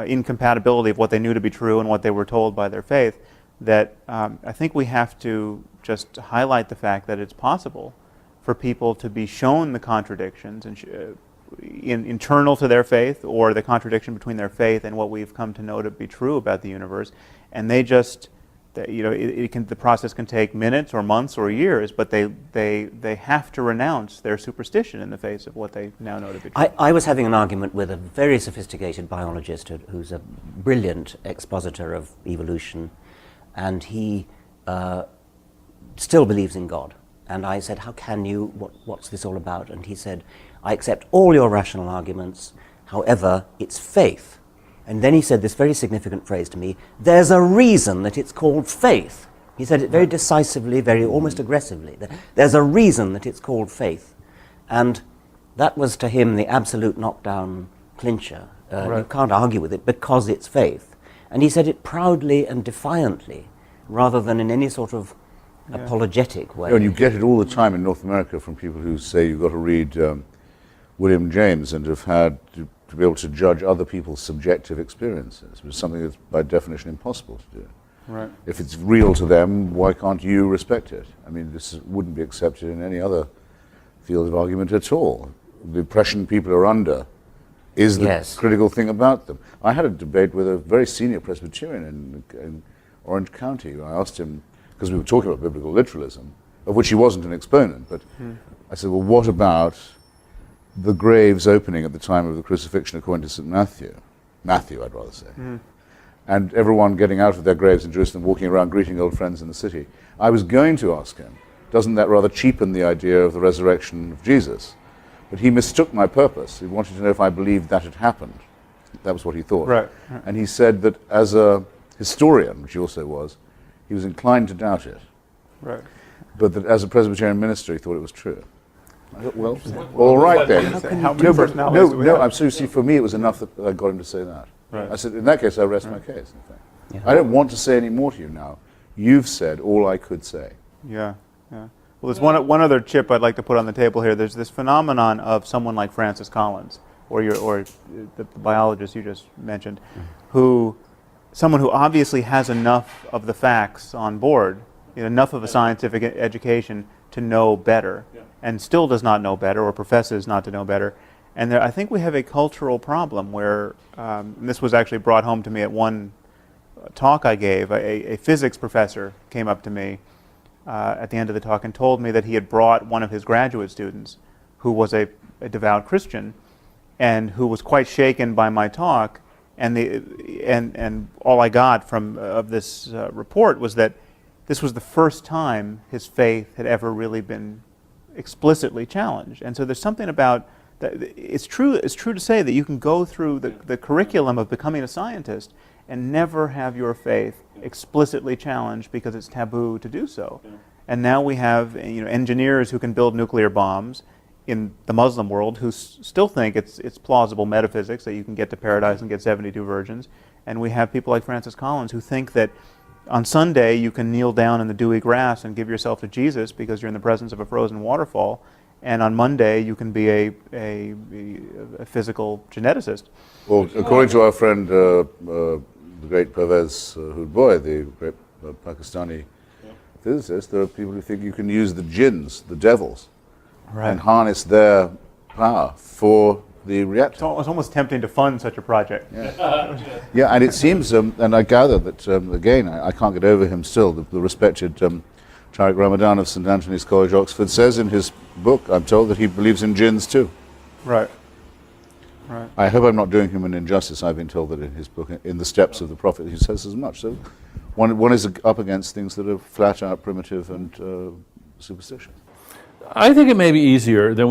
incompatibility of what they knew to be true and what they were told by their faith, that I think we have to just highlight the fact that it's possible for people to be shown the contradictions and internal to their faith, or the contradiction between their faith and what we've come to know to be true about the universe, and they just, the process can take minutes or months or years, but they have to renounce their superstition in the face of what they now know to be true. I was having an argument with a very sophisticated biologist who's a brilliant expositor of evolution, and he still believes in God. And I said, how can you, what's this all about? And he said, I accept all your rational arguments, however, it's faith. And then he said this very significant phrase to me, there's a reason that it's called faith. He said it very decisively, very almost aggressively. There's a reason that it's called faith. And that was to him the absolute knockdown clincher. You can't argue with it because it's faith. And he said it proudly and defiantly, rather than in any sort of apologetic way. And you get it all the time in North America from people who say you've got to read William James and have had to be able to judge other people's subjective experiences, which is something that's by definition impossible to do. Right. If it's real to them, why can't you respect it? I mean, this wouldn't be accepted in any other field of argument at all. The impression people are under is the critical thing about them. I had a debate with a very senior Presbyterian in Orange County. I asked him, because we were talking about biblical literalism, of which he wasn't an exponent, but I said, well, what about the graves opening at the time of the crucifixion according to St. Matthew? Matthew, I'd rather say. And everyone getting out of their graves in Jerusalem, walking around greeting old friends in the city. I was going to ask him, doesn't that rather cheapen the idea of the resurrection of Jesus? But he mistook my purpose. He wanted to know if I believed that had happened. That was what he thought. Right. And he said that as a historian, which he also was, he was inclined to doubt it. Right. But that as a Presbyterian minister, he thought it was true. I thought, well, all right then. How many personalities do we have? I'm seriously, for me, it was enough that I got him to say that. Right. I said, in that case, I rest my case, in fact. I don't want to say any more to you now. You've said all I could say. Yeah. Well, there's one other chip I'd like to put on the table here. There's this phenomenon of someone like Francis Collins, or the biologist you just mentioned, someone who obviously has enough of the facts on board, enough of a scientific education to know better, and still does not know better, or professes not to know better. And I think we have a cultural problem where, and this was actually brought home to me at one talk I gave. A physics professor came up to me at the end of the talk and told me that he had brought one of his graduate students who was a devout Christian and who was quite shaken by my talk, and all I got from of this report was that this was the first time his faith had ever really been explicitly challenged. And so there's something about that. It's true to say that you can go through the curriculum of becoming a scientist and never have your faith explicitly challenged because it's taboo to do so. Yeah. And now we have engineers who can build nuclear bombs in the Muslim world who still think it's plausible metaphysics that you can get to paradise and get 72 virgins. And we have people like Francis Collins who think that on Sunday you can kneel down in the dewy grass and give yourself to Jesus because you're in the presence of a frozen waterfall, and on Monday you can be a physical geneticist. Well, according to our friend the great Pervez Hoodboy, the great Pakistani physicist, there are people who think you can use the jinns, the devils, and harness their power for the reactor. It's almost tempting to fund such a project. Yeah, and it seems, and I gather that, again, I can't get over him still, the respected Tariq Ramadan of St. Anthony's College, Oxford, says in his book, I'm told, that he believes in jinns too. Right. I hope I'm not doing him an injustice. I've been told that in his book, In the Steps of the Prophet, he says as much. So one is up against things that are flat out primitive and superstitious. I think it may be easier than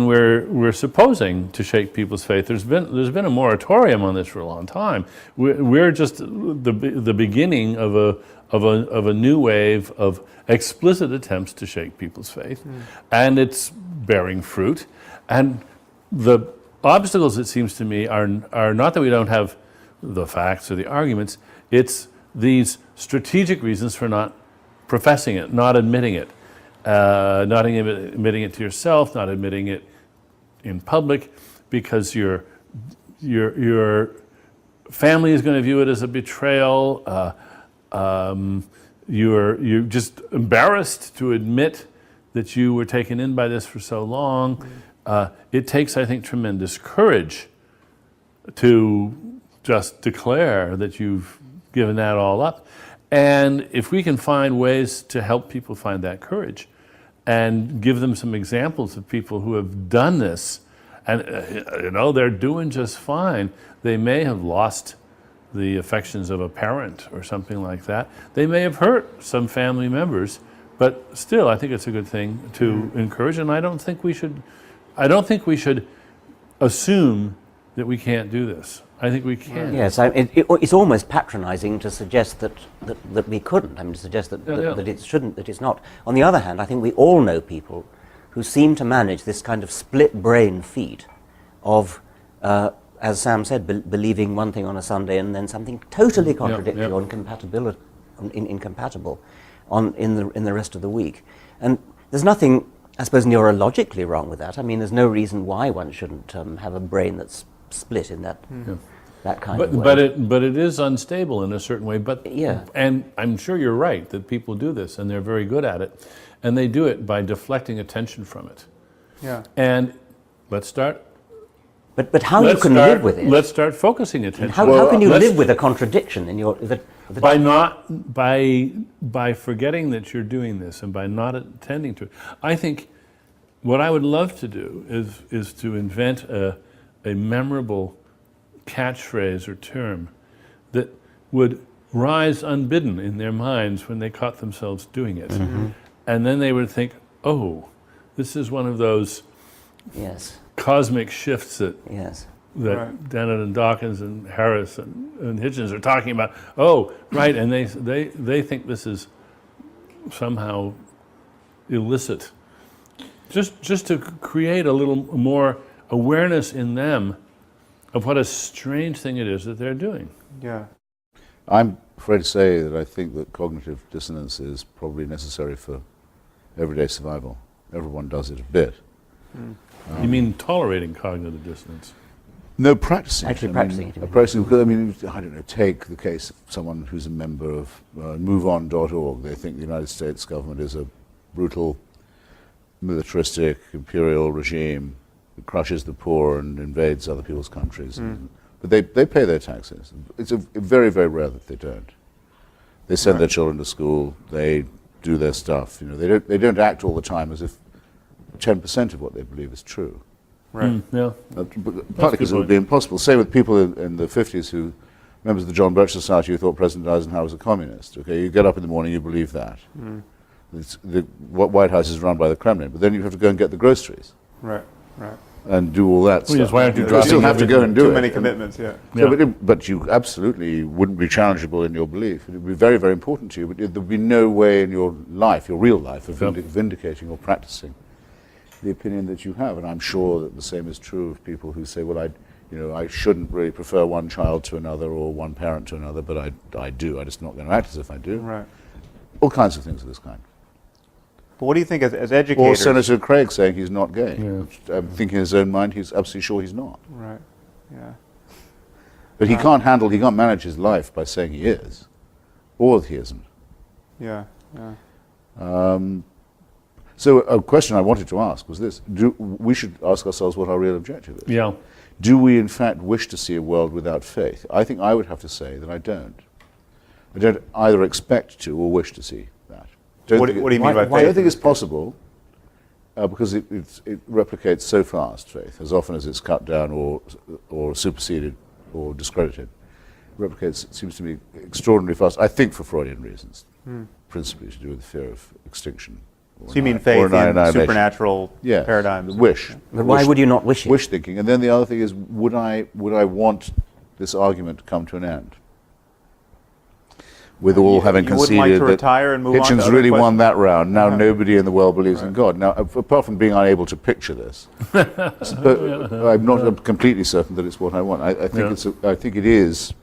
we're supposing to shake people's faith. There's been a moratorium on this for a long time. We're just the beginning of a new wave of explicit attempts to shake people's faith, and it's bearing fruit. And the obstacles, it seems to me, are not that we don't have the facts or the arguments. It's these strategic reasons for not professing it, not admitting it. Not admitting it to yourself, not admitting it in public, because your family is going to view it as a betrayal. You're just embarrassed to admit that you were taken in by this for so long. It takes, I think, tremendous courage to just declare that you've given that all up. And if we can find ways to help people find that courage and give them some examples of people who have done this, and they're doing just fine. They may have lost the affections of a parent or something like that. They may have hurt some family members, but still, I think it's a good thing to encourage. And I don't think we should assume that we can't do this. I think we can. Yes, it's almost patronising to suggest that we couldn't. I mean, to suggest that it shouldn't, that it's not. On the other hand, I think we all know people who seem to manage this kind of split brain feat of, as Sam said, believing one thing on a Sunday and then something totally contradictory or incompatible in the rest of the week. And there's nothing, I suppose, neurologically wrong with that. I mean, there's no reason why one shouldn't have a brain that's split in that kind of way. But it is unstable in a certain way. But and I'm sure you're right that people do this, and they're very good at it, and they do it by deflecting attention from it. Yeah. And let's start. But how you can live with it? Let's start focusing attention. How can you live with a contradiction in your? By forgetting that you're doing this and by not attending to it. I think what I would love to do is to invent a memorable catchphrase or term that would rise unbidden in their minds when they caught themselves doing it. Mm-hmm. And then they would think, oh, this is one of those cosmic shifts that Dennet and Dawkins and Harris and Hitchens are talking about. Oh, right, and they think this is somehow illicit. Just to create a little more awareness in them of what a strange thing it is that they're doing. Yeah. I'm afraid to say that I think that cognitive dissonance is probably necessary for everyday survival. Everyone does it a bit. You mean tolerating cognitive dissonance? No, practicing. Actually practicing it. Practicing, because, I mean, I don't know, take the case of someone who's a member of MoveOn.org. They think the United States government is a brutal, militaristic, imperial regime that crushes the poor and invades other people's countries. But they pay their taxes. It's very, very rare that they don't. They send their children to school. They do their stuff. You know, they don't act all the time as if 10% of what they believe is true. Right. Partly because it would be impossible. Same with people in the 50s who, members of the John Birch Society, who thought President Eisenhower was a communist. Okay, you get up in the morning, you believe that. The White House is run by the Kremlin, but then you have to go and get the groceries. Right. And do all that stuff. Why aren't you you still have to go and do it. Too many commitments, So, but you absolutely wouldn't be challengeable in your belief. It would be very, very important to you, but there would be no way in your life, your real life, of vindicating or practicing the opinion that you have. And I'm sure that the same is true of people who say, well, I shouldn't really prefer one child to another or one parent to another, but I do. I'm just not going to act as if I do. Right. All kinds of things of this kind. But what do you think as educators? Or Senator Craig saying he's not gay. Thinking in his own mind, he's absolutely sure he's not. Right. Yeah. But he can't manage his life by saying he is, or he isn't. Yeah. So a question I wanted to ask was this: we should ask ourselves what our real objective is. Yeah. Do we in fact wish to see a world without faith? I think I would have to say that I don't. I don't either expect to or wish to see that. What do you mean by faith? I don't think it's possible because it replicates so fast, faith, as often as it's cut down or superseded or discredited. It replicates, it seems to me, extraordinarily fast, I think for Freudian reasons, principally to do with the fear of extinction. So you mean faith in supernatural paradigms? Wish. But why would you not wish it? Wish thinking. And then the other thing is, would I want this argument to come to an end? With all having conceded like to that retire and move on to Hitchens other really won questions? that round. Now nobody in the world believes in God. Now, apart from being unable to picture this, I'm not completely certain that it's what I want. I think it is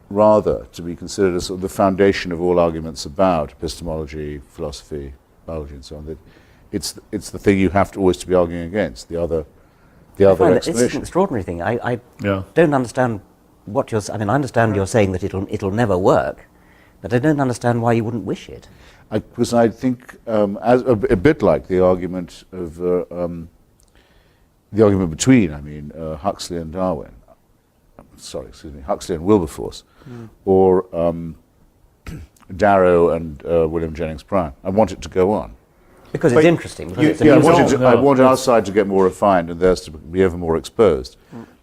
rather to be considered as sort of the foundation of all arguments about epistemology, philosophy, biology, and so on. That it's the thing you have to always to be arguing against. The other explanation. It's an extraordinary thing. I don't understand what you're. I mean, I understand you're saying that it'll never work. But I don't understand why you wouldn't wish it. Because I think, as a bit like the argument of the argument between, Huxley and Darwin. Huxley and Wilberforce, or Darrow and William Jennings Bryan. I want it to go on. Because it's interesting. I want our side to get more refined and theirs to be ever more exposed.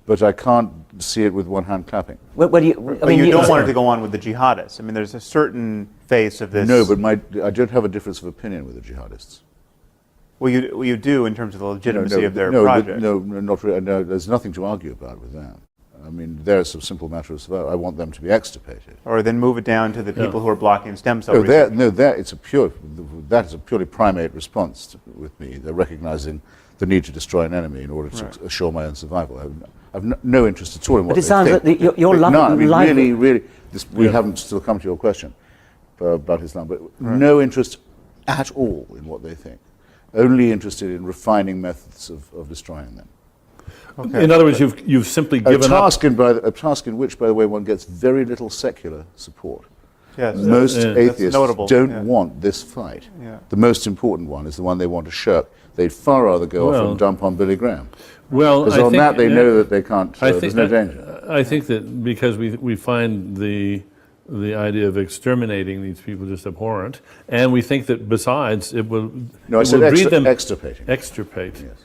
But I can't see it with one hand clapping. You don't want it to go on with the jihadists. I mean, there's a certain face of this. No, but I don't have a difference of opinion with the jihadists. Well, you do in terms of the legitimacy of their project. No, not really. No, there's nothing to argue about with that. I mean, there's a simple matter of survival. I want them to be extirpated. Or then move it down to the people who are blocking stem cell No, research. that is a purely primate response with me. They're recognizing the need to destroy an enemy in order to assure my own survival. I've no interest at all in what But it they sounds think. that you're No, I mean, lively. really, we haven't still come to your question about Islam, but no interest at all in what they think. Only interested in refining methods of destroying them. Okay. In other words, you've simply given A up. task in which, by the way, one gets very little secular support. Yes, Most that's atheists notable. don't want this fight. Yeah. The most important one is the one they want to shirk. They'd far rather go off and dump on Billy Graham. Well, Because on that they know that they can't, there's no danger. I think that because we find the idea of exterminating these people just abhorrent, and we think that besides it will, No, I it said will breed them extirpating. extirpate. Yes.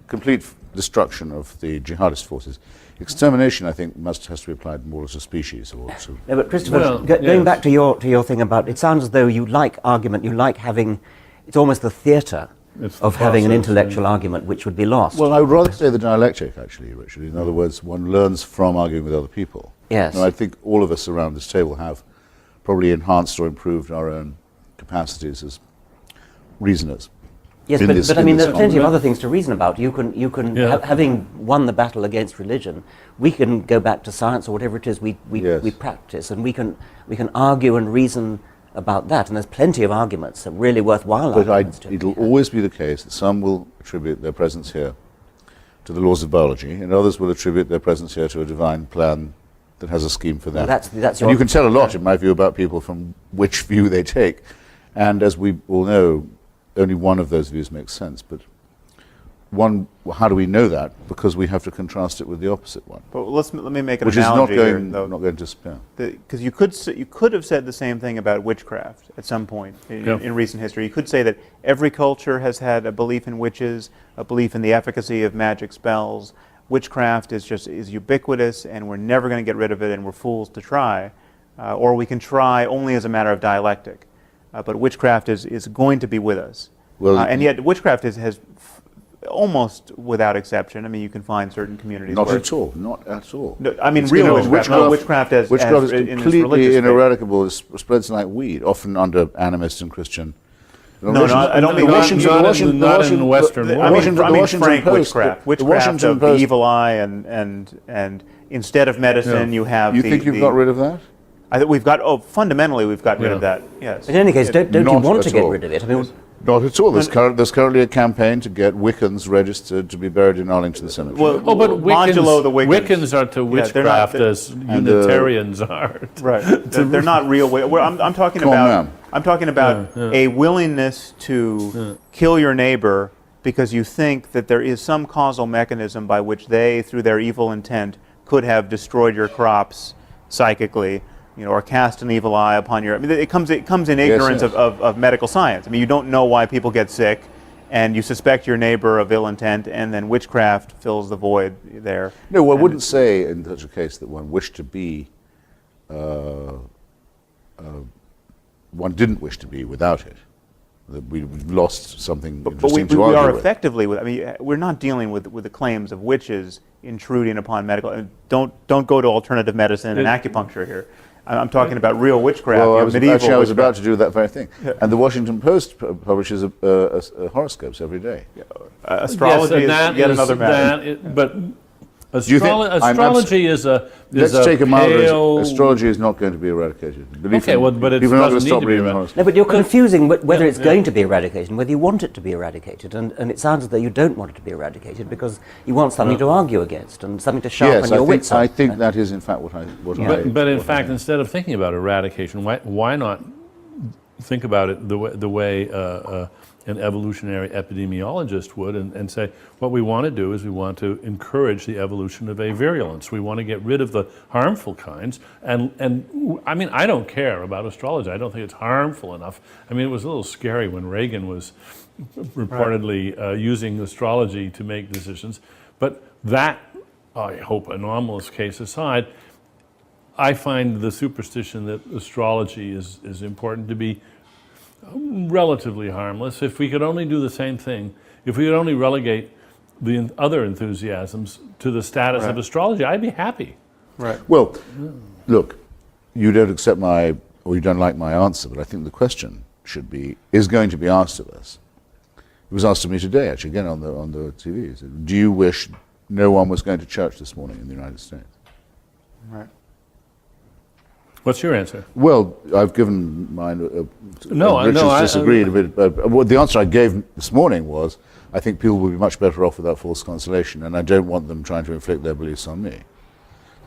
Complete destruction of the jihadist forces. Extermination, I think, has to be applied more as a species or to... No, but Christopher, Well, going yes. back to your thing about, it sounds as though you like argument, you like having, it's almost the theatre It's of the having an process, intellectual argument which would be lost. Well, I would rather say the dialectic, actually, Richard. In other words, one learns from arguing with other people. Yes. And I think all of us around this table have probably enhanced or improved our own capacities as reasoners. Yes, in but, this- but I in mean, this there's plenty of context. other things to reason about. You can Yeah. having won the battle against religion, we can go back to science or whatever it is we Yes. practice, and we can argue and reason about that. And there's plenty of arguments, that really worthwhile But arguments. it'll always be the case that some will attribute their presence here to the laws of biology, and others will attribute their presence here to a divine plan that has a scheme for them. Well, that's And you can tell a lot, in my view, about people from which view they take. And as we all know, only one of those views makes sense. But how do we know that? Because we have to contrast it with the opposite one, But let me make an which is not analogy here, going, though. not going to spare. Because you could have said the same thing about witchcraft at some point in recent history. You could say that every culture has had a belief in witches, a belief in the efficacy of magic spells. Witchcraft is ubiquitous, and we're never going to get rid of it, and we're fools to try. Or we can try only as a matter of dialectic. But witchcraft is going to be with us. Well, and yet witchcraft has almost without exception. I mean, you can find certain communities Not where at all. Not at all. No, I mean, It's real in a- witchcraft, not witchcraft as witchcraft is in this completely religious faith. ineradicable. It spreads like weed, often under animist and Christian. No, I don't mean Not Washington. not in the Western world. I mean Washington frank Post, witchcraft. the Witchcraft Washington of the Post- evil eye, and instead of medicine, you have. You think you've got rid of that? I think we've got. Oh, fundamentally, we've got rid of Yeah. that. Yes. But in any case, don't you Not want to at get all. rid of it? I mean, Not at all. There's currently a campaign to get Wiccans registered to be buried in Arlington Cemetery. Well, Oh, but modulo the Wiccans. Wiccans are to Yeah, they're not- witchcraft as Unitarians are. Right. They're not real. I'm talking Come on, about. ma'am. I'm talking about a willingness to kill your neighbor because you think that there is some causal mechanism by which they, through their evil intent, could have destroyed your crops psychically, or cast an evil eye upon your. I mean, it comes in ignorance yes. of medical science. I mean, you don't know why people get sick, and you suspect your neighbor of ill intent, and then witchcraft fills the void there. No, one wouldn't say in such a case that one wished to be, one didn't wish to be without it. That we lost something But interesting we to argue are with. effectively. I mean, we're not dealing with the claims of witches intruding upon medical. Don't go to alternative medicine and acupuncture here. I'm talking about real witchcraft. Well, I was medieval about witchcraft. to do that very thing. And the Washington Post publishes horoscopes every day. Astrology Yes, and is that yet is- another matter. but you think- astrology is a Let's take a pale. moderate. Astrology is not going to be eradicated. Believe Okay, me, well, but it people are not going doesn't to stop need to be reading eradicated. horoscopes. no, but you're confusing whether it's going to be eradicated and whether you want it to be eradicated. And it sounds as though you don't want it to be eradicated because you want something to argue against and something to sharpen Yes, your wits I up. think that is in fact what I. But in fact, instead of thinking about eradication, why not think about it the way an evolutionary epidemiologist would and say, what we want to do is we want to encourage the evolution of avirulence. We want to get rid of the harmful kinds. And I mean, I don't care about astrology. I don't think it's harmful enough. I mean, it was a little scary when Reagan was reportedly using astrology to make decisions. But that, I hope, anomalous case aside, I find the superstition that astrology is important to be relatively harmless. If we could only do the same thing, if we could only relegate the other enthusiasms to the status of astrology, I'd be happy. Right. Well, look, you don't accept my, or you don't like my answer, but I think the question is going to be asked of us. It was asked of me today, actually, again on the TV. It said, do you wish no one was going to church this morning in the United States? Right. What's your answer? Well, I've given mine. Richard's I disagreed a bit. The answer I gave this morning was, I think people would be much better off without false consolation, and I don't want them trying to inflict their beliefs on me.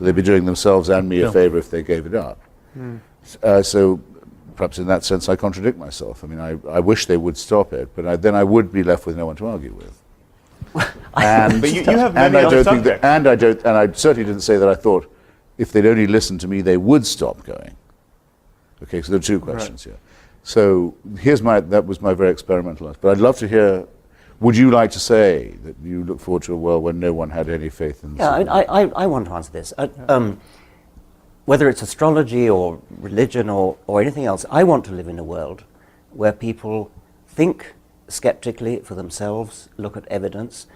They'd be doing themselves and me a favor if they gave it up. So perhaps in that sense I contradict myself. I mean, I wish they would stop it, but then I would be left with no one to argue with. But you have many other subjects. And I certainly didn't say that I thought if they'd only listened to me they would stop going. Okay, so there are two questions here. So that was my very experimental answer. But I'd love to hear, would you like to say that you look forward to a world when no one had any faith in I want to answer this. Whether it's astrology or religion or anything else, I want to live in a world where people think skeptically for themselves, look at evidence,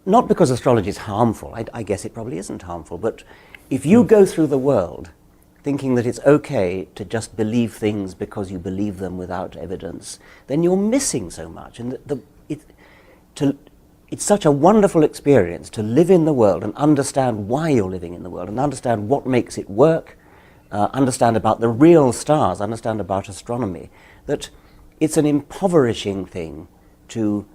not because astrology is harmful, I guess it probably isn't harmful, but if you go through the world thinking that it's okay to just believe things because you believe them without evidence, then you're missing so much. And it's such a wonderful experience to live in the world and understand why you're living in the world and understand what makes it work, understand about the real stars, understand about astronomy, that it's an impoverishing thing to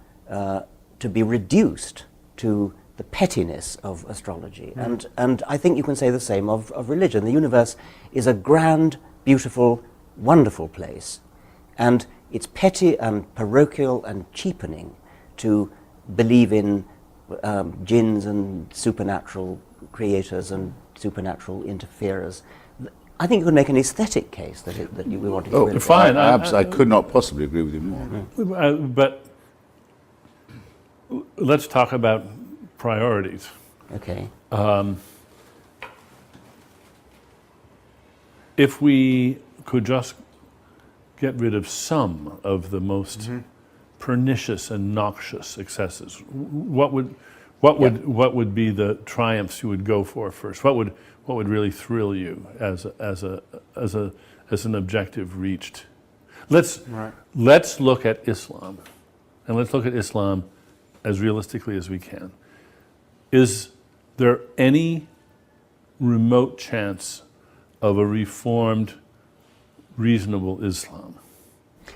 be reduced to the pettiness of astrology. And I think you can say the same of religion. The universe is a grand, beautiful, wonderful place. And it's petty and parochial and cheapening to believe in jinns and supernatural creators and supernatural interferers. I think you could make an aesthetic case that we want to get rid of. Fine. I could not possibly agree with you more. But let's talk about priorities. Okay. If we could just get rid of some of the most pernicious and noxious excesses, what would be the triumphs you would go for first? What would really thrill you as an objective reached? Let's look at Islam, and let's look at Islam as realistically as we can. Is there any remote chance of a reformed, reasonable Islam?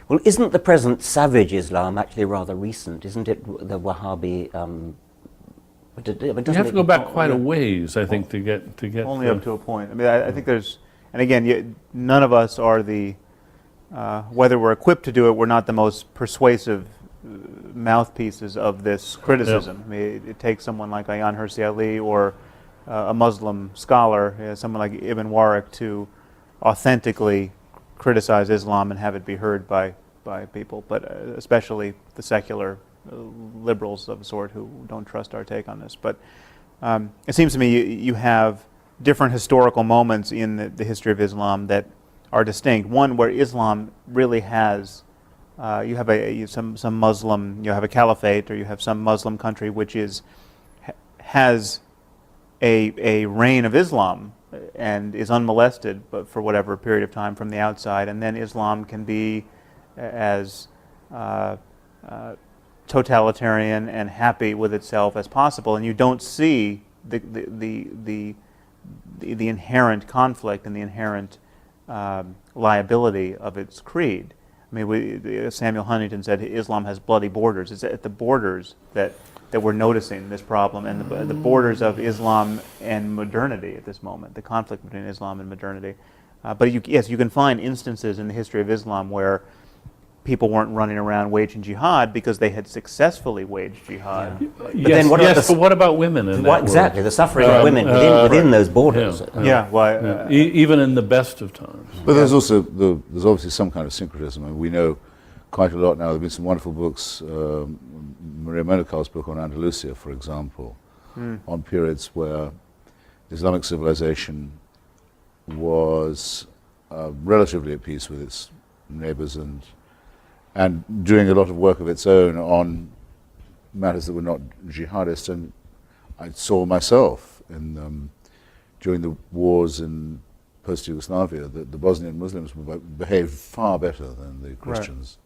Well, isn't the present savage Islam actually rather recent? Isn't it the Wahhabi? You have to go back quite a ways, I think, to get only up to a point. I mean, I think there's, and again, none of us are whether we're equipped to do it, we're not the most persuasive mouthpieces of this criticism. I mean, it takes someone like Ayaan Hirsi Ali or a Muslim scholar, someone like Ibn Waraq, to authentically criticize Islam and have it be heard by people, but especially the secular liberals of a sort who don't trust our take on this. But it seems to me you have different historical moments in the history of Islam that are distinct. One where Islam really has, you have some Muslim, you have a caliphate, or you have some Muslim country which has a reign of Islam and is unmolested, but for whatever period of time from the outside, and then Islam can be as totalitarian and happy with itself as possible, and you don't see the inherent conflict and the inherent liability of its creed. I mean, Samuel Huntington said Islam has bloody borders. It's at the borders that we're noticing this problem, and the borders of Islam and modernity at this moment, the conflict between Islam and modernity. But yes, you can find instances in the history of Islam where people weren't running around waging jihad because they had successfully waged jihad. Yeah. But then what about women in that exactly, world? the suffering of women within those borders. Even in the best of times. But there's also there's obviously some kind of syncretism, and we know quite a lot now. There have been some wonderful books, Maria Monaco's book on Andalusia, for example, on periods where Islamic civilization was relatively at peace with its neighbors and and doing a lot of work of its own on matters that were not jihadist. And I saw myself during the wars in post-Yugoslavia that the Bosnian Muslims behaved far better than the Christians,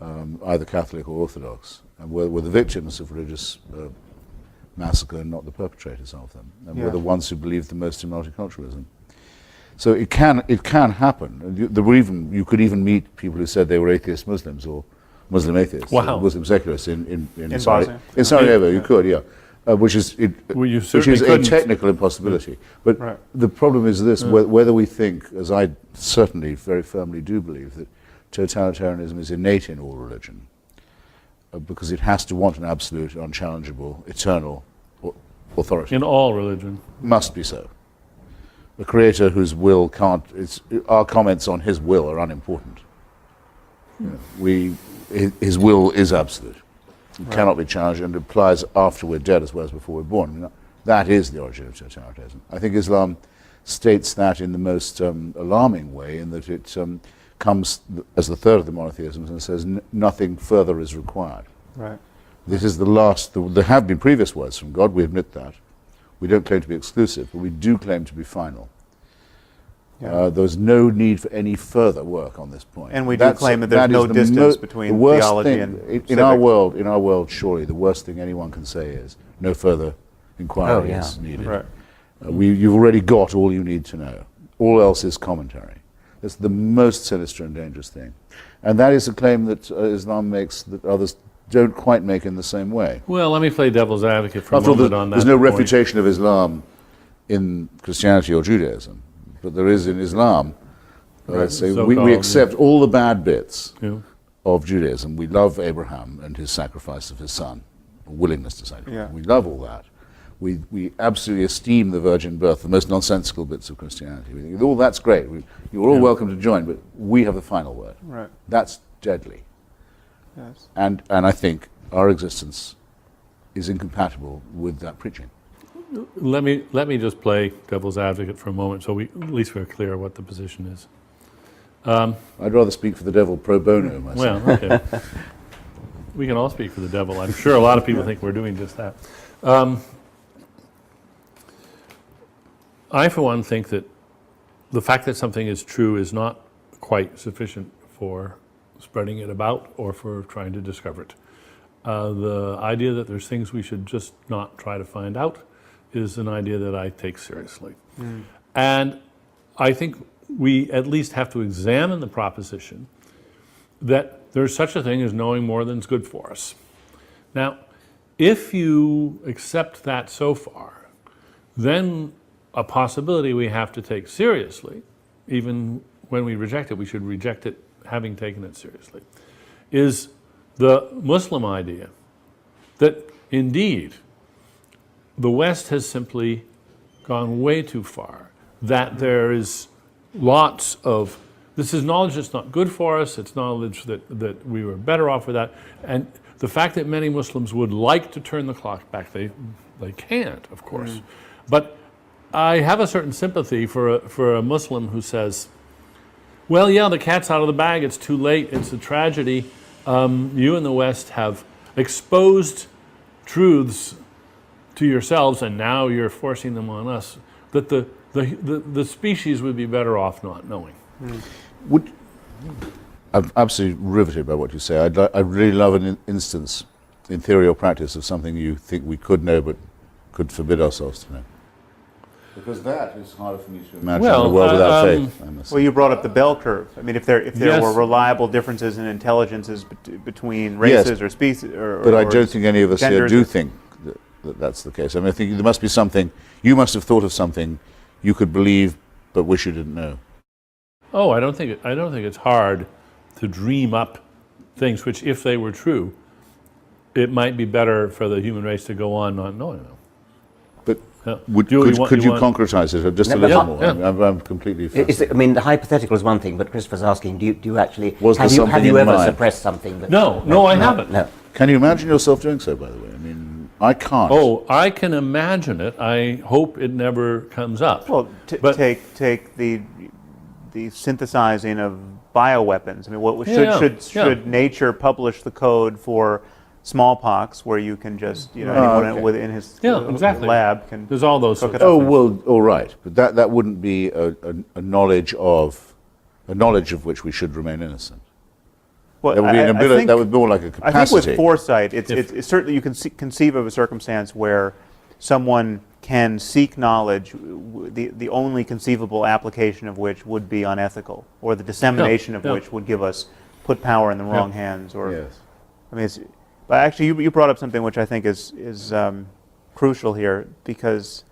either Catholic or Orthodox, and were the victims of religious massacre and not the perpetrators of them, and were the ones who believed the most in multiculturalism. So it can happen. You could even meet people who said they were atheist Muslims or Muslim atheists, Wow. Muslim secularists in Bosnia? in Sarajevo. You could, yeah, which is Well, you which certainly is a couldn't. technical impossibility. But Right. the problem is this: whether we think, as I certainly very firmly do believe, that totalitarianism is innate in all religion, because it has to want an absolute, unchallengeable, eternal authority. In all religion. Must be so. The creator whose will can't, our comments on his will are unimportant. His will is absolute. It cannot be challenged, and applies after we're dead as well as before we're born. I mean, that is the origin of totalitarianism. I think Islam states that in the most alarming way, in that it comes as the third of the monotheisms and says nothing further is required. Right. This is the last. There have been previous words from God, we admit that. We don't claim to be exclusive, but we do claim to be final. Yeah. There's no need for any further work on this point. And we do claim that there's no distance between theology and in our world, surely the worst thing anyone can say is no further inquiry is needed. Right. You've already got all you need to know. All else is commentary. That's the most sinister and dangerous thing. And that is a claim that Islam makes that others don't quite make in the same way. Well, let me play devil's advocate for a After all, moment on that there's no point. refutation of Islam in Christianity or Judaism, but there is in Islam. We accept all the bad bits of Judaism. We love Abraham and his sacrifice of his son, willingness to sacrifice. Yeah. We love all that. We absolutely esteem the virgin birth, the most nonsensical bits of Christianity. We think, all that's great. You're all welcome to join, but we have the final word. Right. That's deadly. Yes. And I think our existence is incompatible with that preaching. Let me just play devil's advocate for a moment, so at least we're clear what the position is. I'd rather speak for the devil pro bono myself. Well, okay. We can all speak for the devil. I'm sure a lot of people think we're doing just that. I, for one, think that the fact that something is true is not quite sufficient for spreading it about or for trying to discover it. The idea that there's things we should just not try to find out is an idea that I take seriously. And I think we at least have to examine the proposition that there's such a thing as knowing more than is good for us. Now, if you accept that so far, then a possibility we have to take seriously, even when we reject it, we should reject it having taken it seriously, is the Muslim idea that indeed the West has simply gone way too far, that there is lots of, this is knowledge that's not good for us, it's knowledge that we were better off with that, and the fact that many Muslims would like to turn the clock back, they can't, of course. But I have a certain sympathy for a Muslim who says, well, yeah, the cat's out of the bag, it's too late, it's a tragedy. You in the West have exposed truths to yourselves, and now you're forcing them on us, that the species would be better off not knowing. I'm absolutely riveted by what you say. I'd really love an instance, in theory or practice, of something you think we could know but could forbid ourselves to know. Because that is harder for me to imagine in a world without faith. I must say. Well, you brought up the bell curve. I mean, if there Yes. were reliable differences in intelligences between races or species, But I don't think any of us here genders, do think that that's the case. I mean, I think there must be something, you must have thought of something you could believe but wish you didn't know. Oh, I don't think it's hard to dream up things which, if they were true, it might be better for the human race to go on not knowing them. But Yeah. could you concretize it just a No, little yeah, more? I'm completely fascinated. I mean, the hypothetical is one thing, but Christopher's asking, do you actually, Was there have something you in ever mind? suppressed something? That, No, I haven't. No. Can you imagine yourself doing so, by the way? I mean, I can't. Oh, I can imagine it. I hope it never comes up. Well, But- take the synthesizing of bioweapons. I mean, what Yeah, should nature publish the code for smallpox, where you can just anyone okay. within his exactly. lab can There's all those cook sorts it of up. Oh well, all right, but that wouldn't be a knowledge of which we should remain innocent. Well, That would be an I ability. think- That would be more like a I capacity. think with foresight, it's certainly you can conceive of a circumstance where someone can seek knowledge, the only conceivable application of which would be unethical, or the dissemination of which would put power in the wrong hands. Or Yes. I mean, but actually, you brought up something which I think is crucial here, because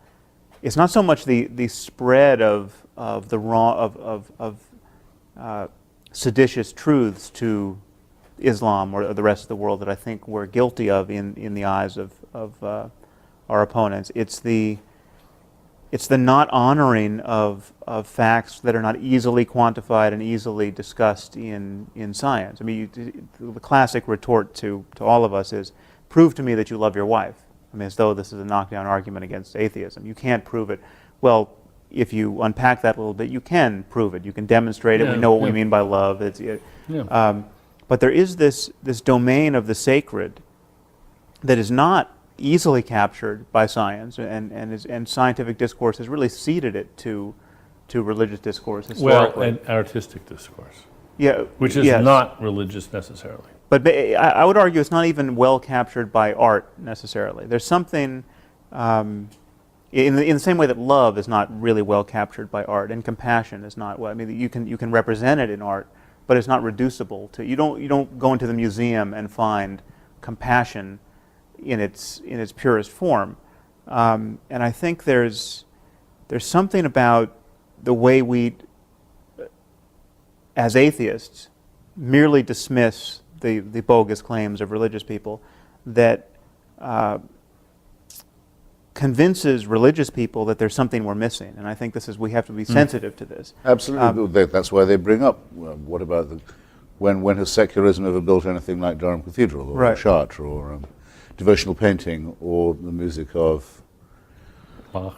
it's not so much the spread of the wrong of seditious truths to Islam or the rest of the world that I think we're guilty of in the eyes of our opponents. It's the not honoring of facts that are not easily quantified and easily discussed in science. I mean, the classic retort to all of us is, prove to me that you love your wife. I mean, as though this is a knockdown argument against atheism. You can't prove it. Well, if you unpack that a little bit, you can prove it. You can demonstrate it. We know what we mean by love. But there is this domain of the sacred that is not easily captured by science, and scientific discourse has really ceded it to religious discourse historically. and artistic discourse, Yeah, which is yes. not religious necessarily. But I would argue it's not even well captured by art necessarily. There's something in the same way that love is not really well captured by art, and compassion is not. Well, I mean, you can represent it in art, but it's not reducible to. You don't go into the museum and find compassion in its purest form. And I think there's something about the way we, as atheists, merely dismiss the bogus claims of religious people that convinces religious people that there's something we're missing. And I think we have to be sensitive to this. Absolutely. That's why they bring up, what about when has secularism ever built anything like Durham Cathedral, or Chartres, or devotional painting, or the music of Bach.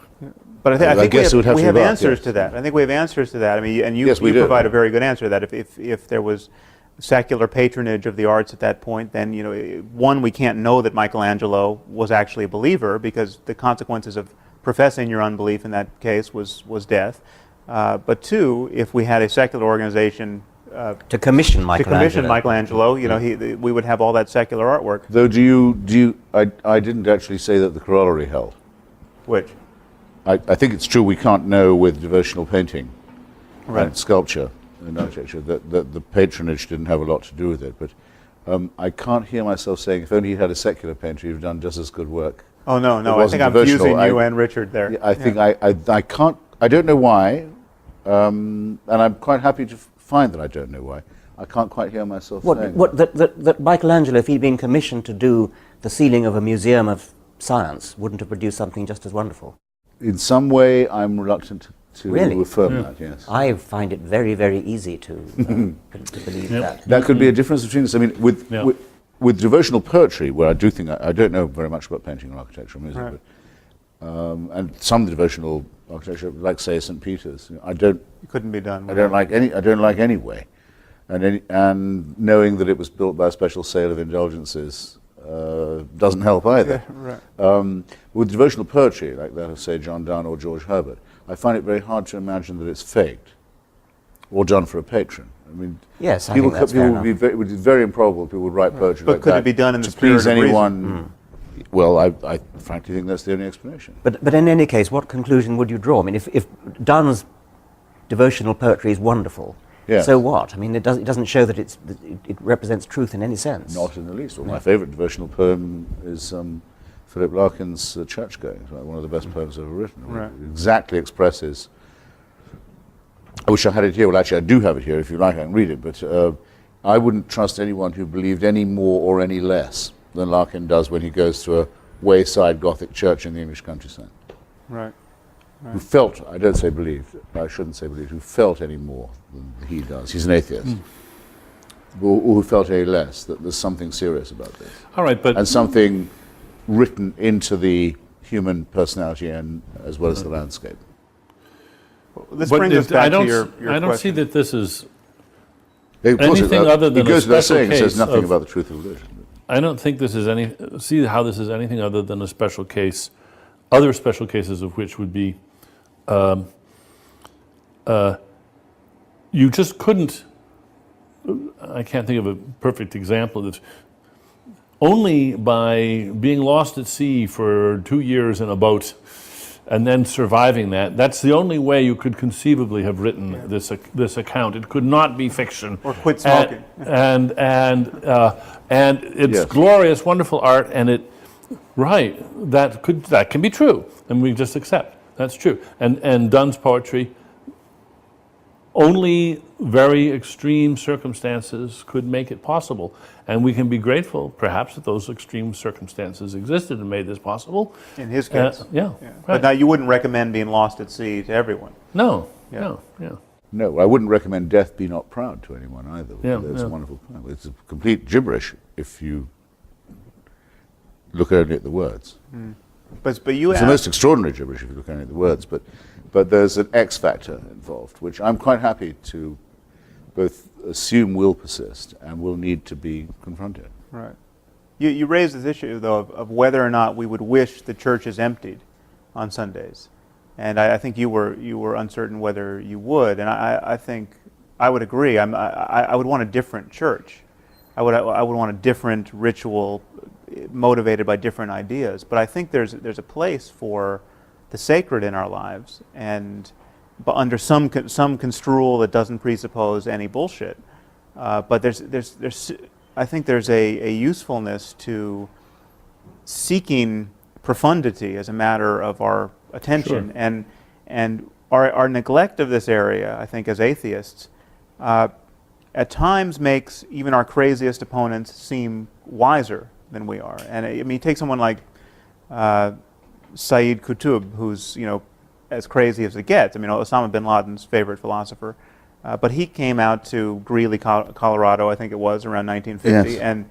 But I think guess it would have we to have be Bach, answers yes. to that. I think we have answers to that. I mean, and you Yes, we do. provide a very good answer to that. If there was secular patronage of the arts at that point, then one, we can't know that Michelangelo was actually a believer, because the consequences of professing your unbelief in that case was death. But two, if we had a secular organization To commission Michelangelo. we would have all that secular artwork. Though I didn't actually say that the corollary held. Which? I think it's true we can't know with devotional painting Right. and sculpture and architecture that the patronage didn't have a lot to do with it. But I can't hear myself saying, if only he had a secular painter, he'd have done just as good work. Oh, no. It I wasn't think I'm devotional. fusing you and Richard there. I think I can't, I don't know why, and I'm quite happy to find that I don't know why. I can't quite hear myself saying That Michelangelo, if he'd been commissioned to do the ceiling of a museum of science, wouldn't have produced something just as wonderful. In some way, I'm reluctant to Really? affirm that, yes. I find it very, very easy to believe that. That could be a difference between us. I mean, with devotional poetry, where I do think, I don't know very much about painting or architecture or music, Right. but, and some devotional architecture, like say St. Peter's, It couldn't be done. I don't like anyway. And knowing that it was built by a special sale of indulgences doesn't help either. Yeah, right. With devotional poetry, like that of, say, John Donne or George Herbert, I find it very hard to imagine that it's faked or done for a patron. I mean, Yes, I think that's fair enough. it would be very improbable people would write poetry But like could that it be done in the to spirit please of reason? anyone. Well, I frankly think that's the only explanation. But in any case, what conclusion would you draw? I mean, if Donne's devotional poetry is wonderful, Yes. so what? I mean, it doesn't show that it represents truth in any sense. Not in the least. Well, my favourite devotional poem is Philip Larkin's Churchgoing. It's one of the best poems ever written. Right. It exactly expresses. I wish I had it here. Well, actually, I do have it here. If you like, I can read it. But I wouldn't trust anyone who believed any more or any less than Larkin does when he goes to a wayside Gothic church in the English countryside. Right. Who felt, I don't say believed, I shouldn't say believed, who felt any more than he does. He's an atheist. Or who felt any less, that there's something serious about this. All right, but And something written into the human personality and as well as the landscape. This but brings us back I don't to your I don't see question. that this is Of course, anything other than it goes a without special saying, it says case nothing of- about the truth of religion. I don't think this is see how this is anything other than a special case. Other special cases of which would be, you just couldn't, I can't think of a perfect example of this. Only by being lost at sea for 2 years in a boat and then surviving that's the only way you could conceivably have written this account. It could not be fiction. Or quit smoking. And it's Yes. glorious, wonderful art, and that can be true, and we just accept that's true. And Donne's poetry, only very extreme circumstances could make it possible, and we can be grateful, perhaps, that those extreme circumstances existed and made this possible. In his case. Yeah. But Right. now you wouldn't recommend being lost at sea to everyone. No. Yeah. No. Yeah. No, I wouldn't recommend Death Be Not Proud to anyone either. Yeah, That's yeah. a wonderful poem. It's a complete gibberish if you look only at the words. But you It's the most extraordinary gibberish if you look only at the words, but there's an X factor involved, which I'm quite happy to both assume will persist and will need to be confronted. Right. You raised this issue, though, of whether or not we would wish the churches emptied on Sundays. And I think you were uncertain whether you would. And I think I would agree. I would want a different church. I would want a different ritual motivated by different ideas. But I think there's a place for the sacred in our lives, but under some construal that doesn't presuppose any bullshit. But I think there's a usefulness to seeking profundity as a matter of our attention. Sure. And our neglect of this area, I think, as atheists, at times makes even our craziest opponents seem wiser than we are. And I mean, take someone like Sayyid Qutb, who's as crazy as it gets. I mean, Osama bin Laden's favorite philosopher, but he came out to Greeley, Colorado, I think it was around 1950, Yes. and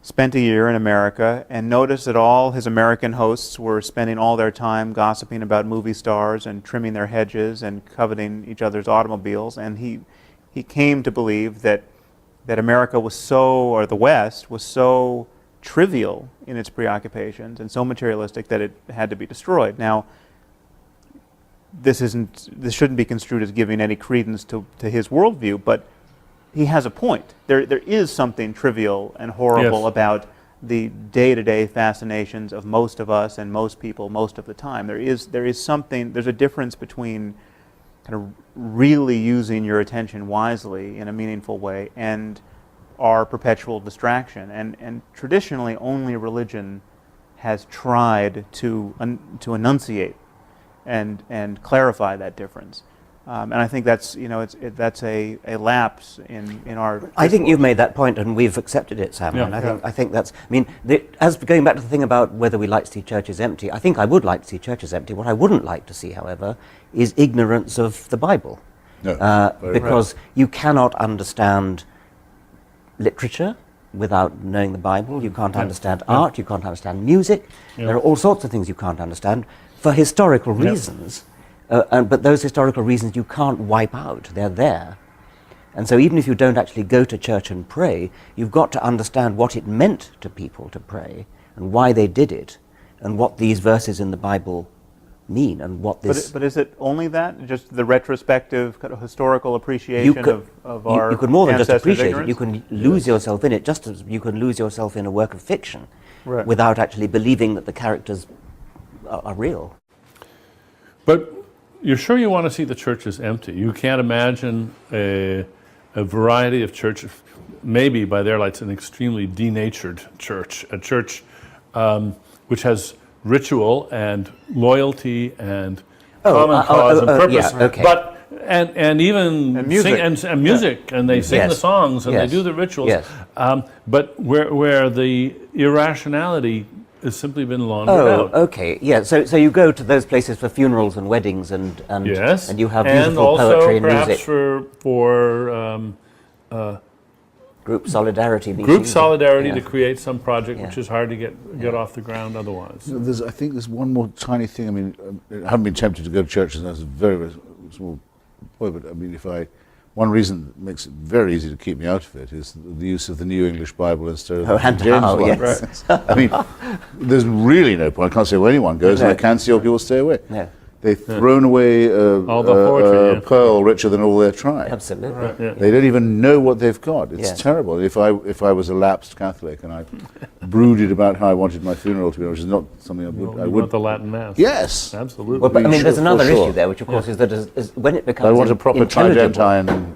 spent a year in America, and noticed that all his American hosts were spending all their time gossiping about movie stars and trimming their hedges and coveting each other's automobiles, and he came to believe that America was or the West was so trivial in its preoccupations and so materialistic that it had to be destroyed. Now, this shouldn't be construed as giving any credence to his worldview, but he has a point. There is something trivial and horrible Yes. about the day-to-day fascinations of most of us and most people most of the time. There's a difference between kind of really using your attention wisely in a meaningful way and our perpetual distraction. And traditionally, only religion has tried to enunciate and clarify that difference. And I think that's that's a lapse in our. I think you've made that point, and we've accepted it, Sam. Yeah. And I think that's. I mean, as going back to the thing about whether we like to see churches empty, I think I would like to see churches empty. What I wouldn't like to see, however, is ignorance of the Bible, No, very because you cannot understand literature without knowing the Bible. You can't understand art. You can't understand music. Yeah. There are all sorts of things you can't understand for historical reasons. But those historical reasons you can't wipe out. They're there. And so even if you don't actually go to church and pray, you've got to understand what it meant to people to pray and why they did it and what these verses in the Bible mean and what this... But is it only that? Just the retrospective kind of historical appreciation of our You can more than just ancestors' appreciate it. ignorance? You can lose yourself in it, just as you can lose yourself in a work of fiction without actually believing that the characters are real. But you're sure you want to see the churches empty? You can't imagine a variety of churches, maybe by their lights an extremely denatured church, a church which has ritual and loyalty and common cause and purpose, yeah, okay. but and even And music. sing and music, and they sing Yes. the songs and Yes. they do the rituals. Yes. But where the irrationality has simply been laundered Oh, out. okay, yeah. So you go to those places for funerals and weddings, and Yes, and you have and beautiful also poetry and perhaps music, for group solidarity, group meetings, solidarity yeah. to create some project Yeah. which is hard to get off the ground otherwise. I think there's one more tiny thing. I mean, I haven't been tempted to go to churches. That's a very, very small point. But I mean, one reason that makes it very easy to keep me out of it is the use of the New English Bible instead of the and King James how, one. yes. I mean, there's really no point. I can't say where anyone goes, and I can see how people stay away. No. They've thrown away All the poetry, yeah. pearl richer than all their tribe. Absolutely. Right, yeah. They don't even know what they've got. It's Yeah. terrible. If I was a lapsed Catholic and I brooded about how I wanted my funeral to be, which is not something I would. You want the Latin Mass. Yes. Absolutely. Well, but, I mean, there's For another sure. issue there, which of course is that as when it becomes I want a proper intelligible, Tridentine.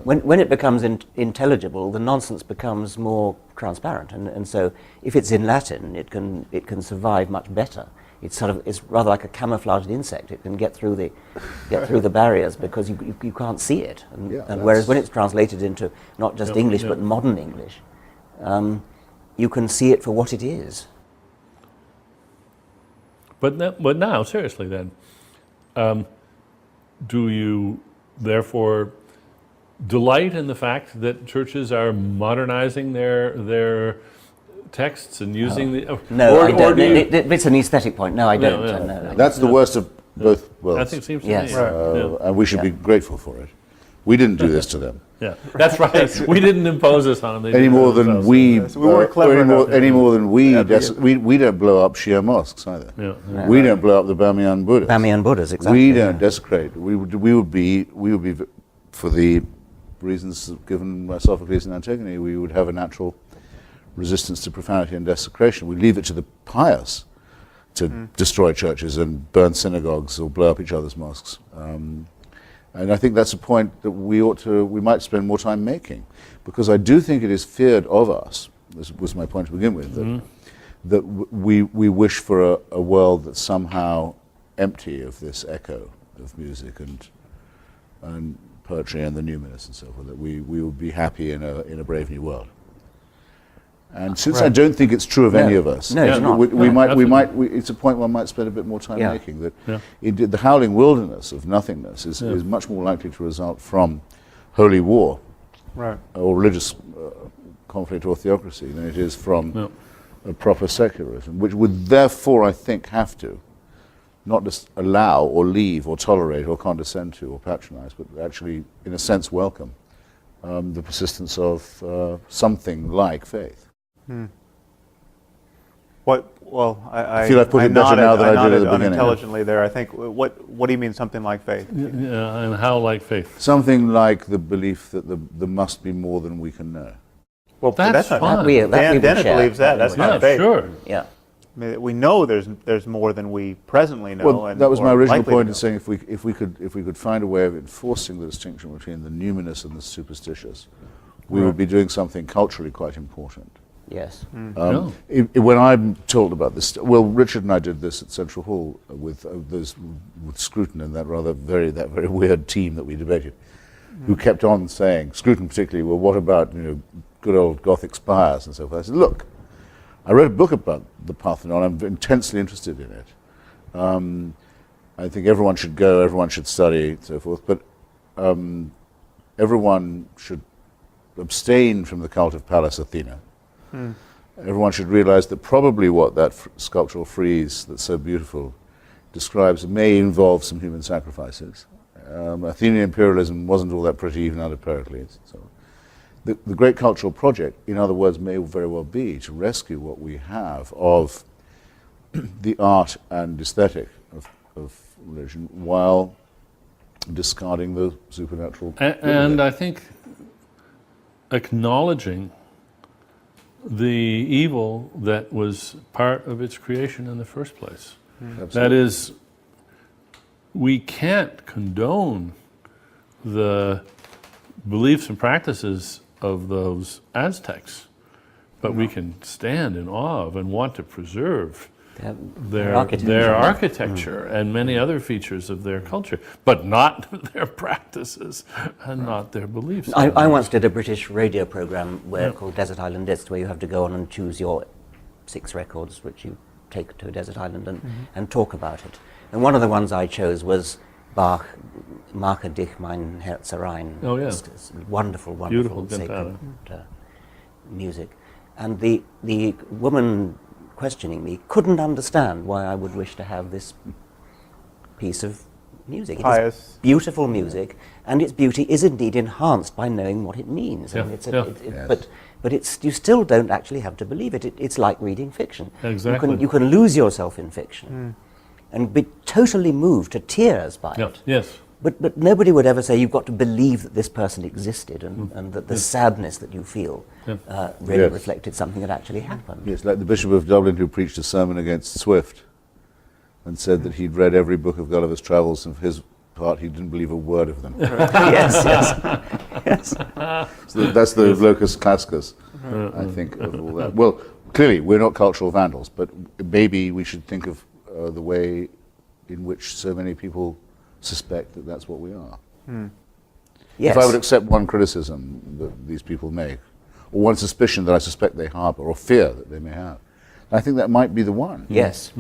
when it becomes intelligible, the nonsense becomes more transparent, and so if it's in Latin, it can survive much better. It's rather like a camouflaged insect. It can get through the barriers because you can't see it. And whereas when it's translated into not just English but modern English, you can see it for what it is. But now, seriously then, do you therefore delight in the fact that churches are modernizing their texts and using No, I don't. do you- It's an aesthetic point. No, I don't. yeah. No. That's the worst of both I worlds. think it seems to Yes. me. Yeah. And we should be grateful for it. We didn't do this to them. Yeah, that's right. We didn't impose this on them. They Any did it more than themselves. we, So we weren't clever enough. any more than we, Yeah. we don't blow up Shia mosques either. Yeah. We don't blow up the Bamiyan Buddhas. Bamiyan Buddhas, exactly. We don't desecrate. We would be, for the reasons given by Sophocles and Antigone, we would have a natural resistance to profanity and desecration. We leave it to the pious to destroy churches and burn synagogues or blow up each other's mosques. And I think that's a point that we might spend more time making, because I do think it is feared of us. This was my point to begin with, that we wish for a world that's somehow empty of this echo of music and poetry and the numinous and so forth. That we would be happy in a brave new world. And since I don't think it's true of any of us, No, it's not. it's a point one might spend a bit more time Yeah. making. That the howling wilderness of nothingness is much more likely to result from holy war Right. or religious conflict or theocracy than it is from a proper secularism, which would therefore, I think, have to not just allow or leave or tolerate or condescend to or patronize, but actually, in a sense, welcome the persistence of something like faith. I feel I've put it better now than I did at the nodded beginning. unintelligently there. I think. What do you mean something like faith? Yeah, and how like faith? Something like the belief that there must be more than we can know. Well, That's not fine. Dennet share. believes that. That's Yeah, not faith. sure. Yeah. I mean, we know there's more than we presently know. Well, that was my or original likely to point know. in saying if we could find a way of enforcing the distinction between the numinous and the superstitious, we would be doing something culturally quite important. Yes. When I'm told about this, well, Richard and I did this at Central Hall with Scruton and that very weird team that we debated, who kept on saying, Scruton particularly, well, what about good old Gothic spires and so forth. I said, look, I wrote a book about the Parthenon. I'm intensely interested in it. I think everyone should go, everyone should study, and so forth. But everyone should abstain from the cult of Pallas Athena. Everyone should realize that probably what that sculptural frieze that's so beautiful describes may involve some human sacrifices. Athenian imperialism wasn't all that pretty even under Pericles. So the great cultural project, in other words, may very well be to rescue what we have of the art and aesthetic of religion while discarding the supernatural. And I think acknowledging the evil that was part of its creation in the first place. That is, we can't condone the beliefs and practices of those Aztecs, but we can stand in awe of and want to preserve their architecture and many other features of their culture, but not their practices and not their beliefs. I once did a British radio program called Desert Island Discs, where you have to go on and choose your 6 records which you take to a desert island and talk about it. And one of the ones I chose was Bach, Mache dich mein Herz rein. Oh, yeah. It's wonderful, Beautiful sacred music. And the woman questioning me couldn't understand why I would wish to have this piece of music. It Pious. is beautiful music, and its beauty is indeed enhanced by knowing what it means. I mean, Yes. But it's, you still don't actually have to believe it. It's like reading fiction. Exactly. You can lose yourself in fiction and be totally moved to tears by Yeah. it. Yes. But nobody would ever say you've got to believe that this person existed and that the sadness that you feel really Yes. reflected something that actually happened. Yes, like the Bishop of Dublin who preached a sermon against Swift and said that he'd read every book of Gulliver's Travels, and for his part he didn't believe a word of them. Yes, yes. So that's the locus classicus, I think, of all that. Well, clearly we're not cultural vandals, but maybe we should think of the way in which so many people suspect that that's what we are. Yes. If I would accept one criticism that these people make, or one suspicion that I suspect they harbor, or fear that they may have, I think that might be the one. Yes.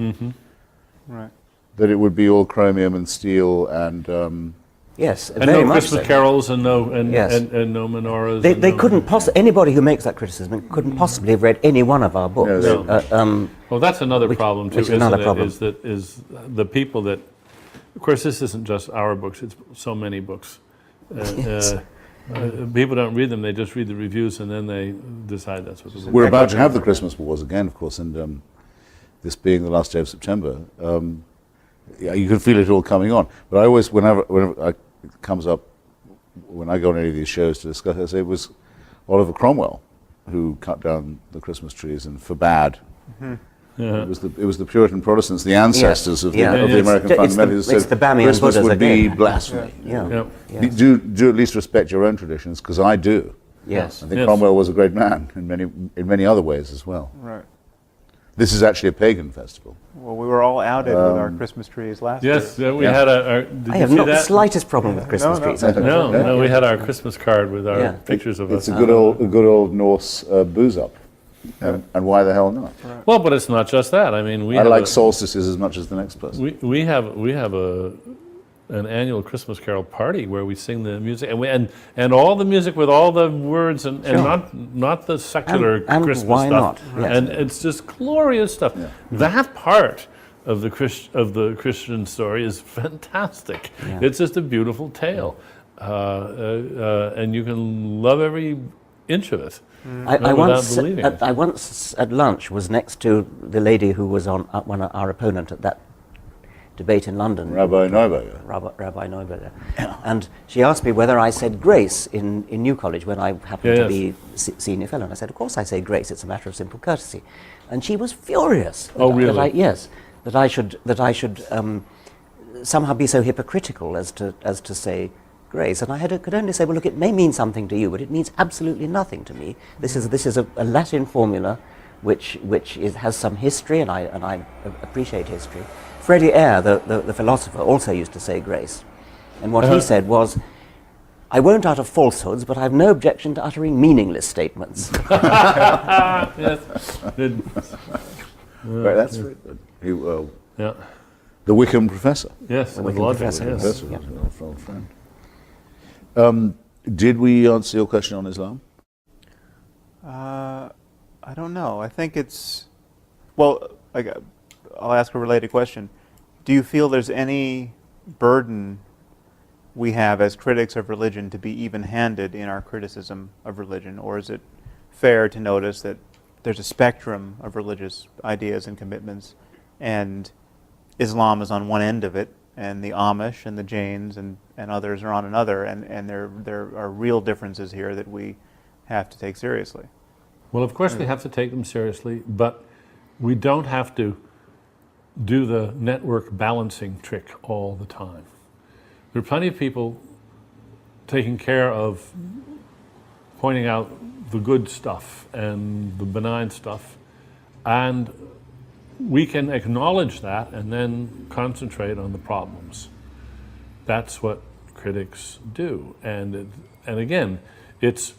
Right. That it would be all chromium and steel and Yes, And very no much Christmas so. carols and no and, Yes. and no menorahs. They, and they no- couldn't anybody who makes that criticism couldn't possibly have read any one of our books. No. Well, that's another problem too, which is isn't another it? problem. Is the people that, of course, this isn't just our books; it's so many books. Yes. People don't read them; they just read the reviews and then they decide that's what the book. we're about to have the Christmas wars again, of course, and this being the last day of September, you can feel it all coming on. But I always, whenever it comes up, when I go on any of these shows to discuss it, I say it was Oliver Cromwell who cut down the Christmas trees and forbade. It was the Puritan Protestants, the ancestors of the American fundamentalists, who it's said the Bamian Christmas Buddhas would be again. blasphemy. Yeah. Yeah. Yes. Do at least respect your own traditions, because I do. Yes. I think Yes. Cromwell was a great man in many other ways as well. Right. This is actually a pagan festival. Well, we were all outed with our Christmas trees last Yes, year. we Yeah. had our. Did I you have see not the that? slightest problem with Christmas no. trees. I don't know. No, we had our Christmas card with our Yeah. pictures of It's us. a good old Norse booze up, and why the hell not? Well, but it's not just that. I mean, we I have like a- solstices as much as the next person. We have an annual Christmas carol party where we sing the music and all the music with all the words and not the secular And Christmas why stuff. not? Yes. And it's just glorious stuff. That part of the Christian story is fantastic. Yeah. It's just a beautiful tale, and you can love every inch of it. I without once, believing it. I once at lunch was next to the lady who was on our opponent at that debate in London, Rabbi Neuberger. Rabbi Neuberger, and she asked me whether I said grace in New College when I happened to be senior fellow. And I said, of course I say grace. It's a matter of simple courtesy. And she was furious. Oh, really? That I should somehow be so hypocritical as to say grace. And I could only say, well, look, it may mean something to you, but it means absolutely nothing to me. This is a Latin formula, which has some history, and I appreciate history. Freddie Eyre, the philosopher, also used to say grace. And what he said was, I won't utter falsehoods, but I've no objection to uttering meaningless statements. Yes. Good. Right, that's very good. Yeah. The Wickham professor. Yes. Wickham logic, professor, yes. yes. Professor was an old friend. Did we answer your question on Islam? I don't know. I think it's, well, I'll ask a related question. Do you feel there's any burden we have as critics of religion to be even-handed in our criticism of religion, or is it fair to notice that there's a spectrum of religious ideas and commitments, and Islam is on one end of it, and the Amish and the Jains and others are on another, and there are real differences here that we have to take seriously? Well, of course we have to take them seriously, but we don't have to do the network balancing trick all the time. There are plenty of people taking care of pointing out the good stuff and the benign stuff, and we can acknowledge that and then concentrate on the problems. That's what critics do. And again, it's,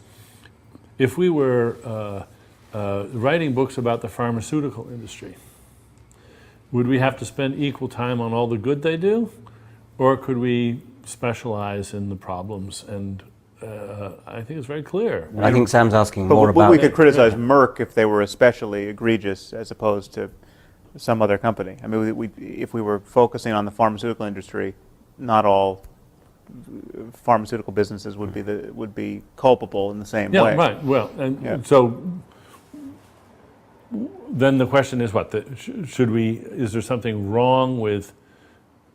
if we were writing books about the pharmaceutical industry, would we have to spend equal time on all the good they do? Or could we specialize in the problems? And I think it's very clear. I think Sam's asking But more we about... could criticize Merck if they were especially egregious as opposed to some other company. I mean, if we were focusing on the pharmaceutical industry, not all pharmaceutical businesses would be culpable in the same Yeah, way. right. Well, and Yeah. so then the question is what? Should we? Is there something wrong with?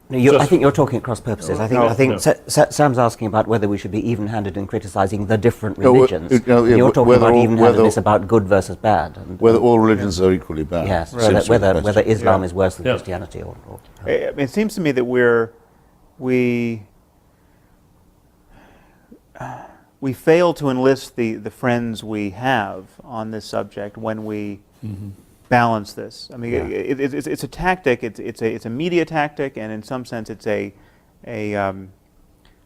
No, I Just- think you're talking at cross purposes. I think Sam's asking about whether we should be even-handed in criticising the different No, religions. yeah, And you're talking whether about all- even-handedness whether- about good versus bad. And, Whether all religions are equally bad. yes, seems to be the whether question. Islam Yeah. is worse than Yeah. Christianity or I mean, it seems to me that we fail to enlist the friends we have on this subject when we balance this. I mean, it's a tactic. It's a media tactic, and in some sense, it's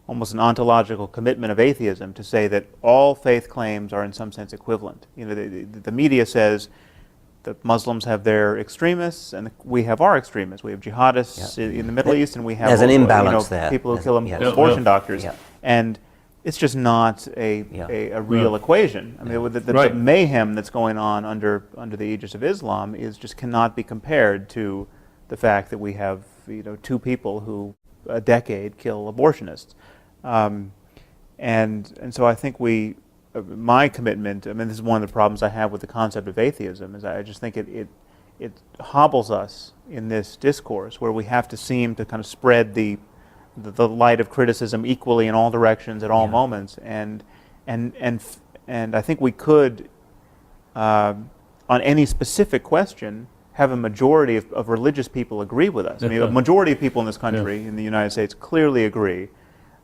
almost an ontological commitment of atheism to say that all faith claims are in some sense equivalent. You know, the media says the Muslims have their extremists, and we have our extremists. We have jihadists in the Middle East, and we have There's an imbalance there. people who kill Yeah. abortion doctors, Yeah. and it's just not a real equation. I mean, the Right. mayhem that's going on under the aegis of Islam just cannot be compared to the fact that we have two people who a decade kill abortionists, and so I think my commitment. I mean, this is one of the problems I have with the concept of atheism. Is I just think it hobbles us in this discourse where we have to seem to kind of spread the light of criticism equally in all directions at all moments, and I think we could, on any specific question, have a majority of religious people agree with us. I mean, a majority of people in this country, in the United States, clearly agree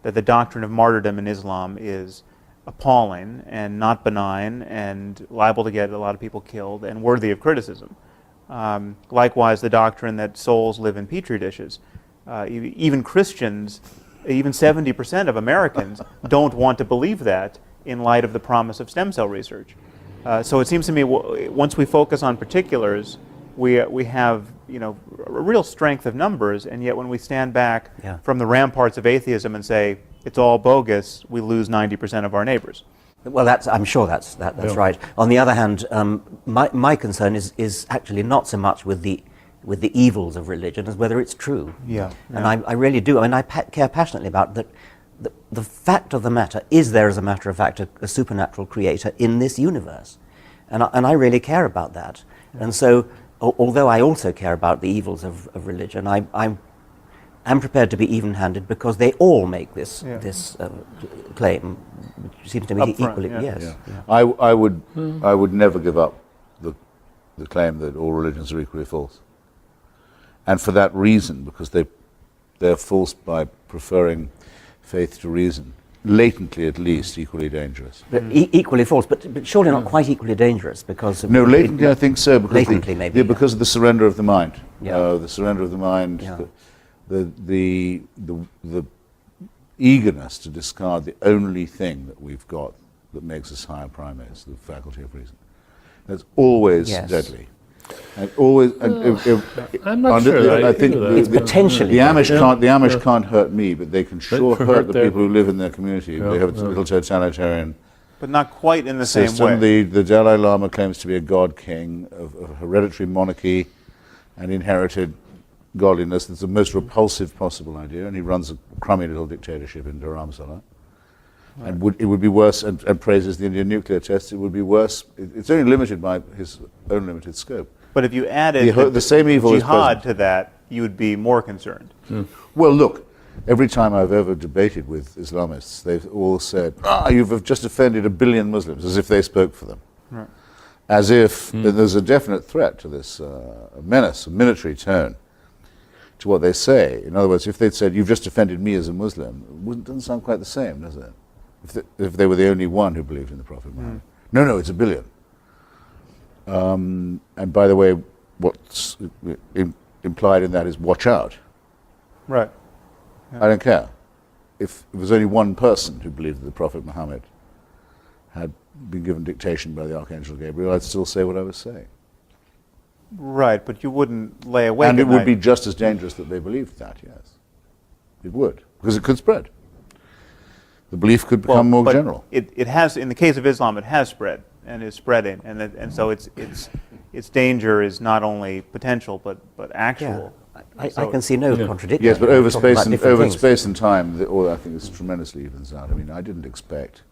that the doctrine of martyrdom in Islam is appalling and not benign and liable to get a lot of people killed and worthy of criticism. Likewise, the doctrine that souls live in petri dishes. Even Christians, even 70% of Americans don't want to believe that in light of the promise of stem cell research. So it seems to me once we focus on particulars, we have a real strength of numbers, and yet when we stand back from the ramparts of atheism and say it's all bogus, we lose 90% of our neighbors. Well, I'm sure that's right. On the other hand, my concern is actually not so much with the evils of religion as whether it's true. And I really do. I mean, I care passionately about that. The fact of the matter is there, as a matter of fact, a supernatural creator in this universe, and I really care about that. And so, although I also care about the evils of religion, I'm prepared to be even-handed because they all make this claim, which seems to me equally. Yes. I would never give up the claim that all religions are equally false. And for that reason, because they're false by preferring faith to reason, latently at least equally dangerous. But equally false, but surely not quite equally dangerous because No, latently I think so. Because latently maybe. because of the surrender of the mind. Yeah. The surrender of the mind, the eagerness to discard the only thing that we've got that makes us higher primates, the faculty of reason. That's always deadly. And always, I'm not sure. I think It's potentially the Amish can't hurt me, but they can sure hurt the people who live in their community. They have a little totalitarian. But not quite in the same system. way. The Dalai Lama claims to be a god king of hereditary monarchy and inherited godliness. It's the most repulsive possible idea, and he runs a crummy little dictatorship in Dharamsala. Right. And it would be worse, and praises the Indian nuclear tests, it would be worse. It's only limited by his own limited scope. But if you added the same evil jihad to that, you would be more concerned. Well, look, every time I've ever debated with Islamists, they've all said, you've just offended 1 billion Muslims, as if they spoke for them. Right. As if there's a definite threat to this menace, a military tone to what they say. In other words, if they'd said, you've just offended me as a Muslim, it doesn't sound quite the same, does it? If they were the only one who believed in the Prophet Muhammad. No, it's 1 billion. And by the way, what's implied in that is watch out. Right. I don't care. If there was only one person who believed that the Prophet Muhammad had been given dictation by the Archangel Gabriel, I'd still say what I was saying. Right, but you wouldn't lay awake And at it would night. be just as dangerous that they believed that, yes. It would, because it could spread. The belief could become more but general. It has, in the case of Islam, it has spread and is spreading, and so its danger is not only potential but actual. I So- can see no Yeah. contradiction. Yes, but We're over talking about space and different over things. space and time, all I think is tremendously evens out. I mean, I didn't expect,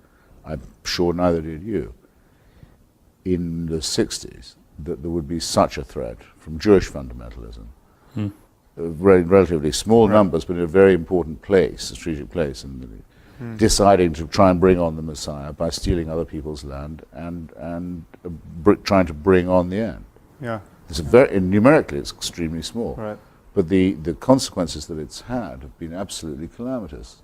I'm sure neither did you, in the 60s that there would be such a threat from Jewish fundamentalism. Relatively small numbers, but in a very important place, strategic place, and deciding to try and bring on the Messiah by stealing other people's land and trying to bring on the end. Yeah. It's numerically, it's extremely small. Right. But the consequences that it's had have been absolutely calamitous.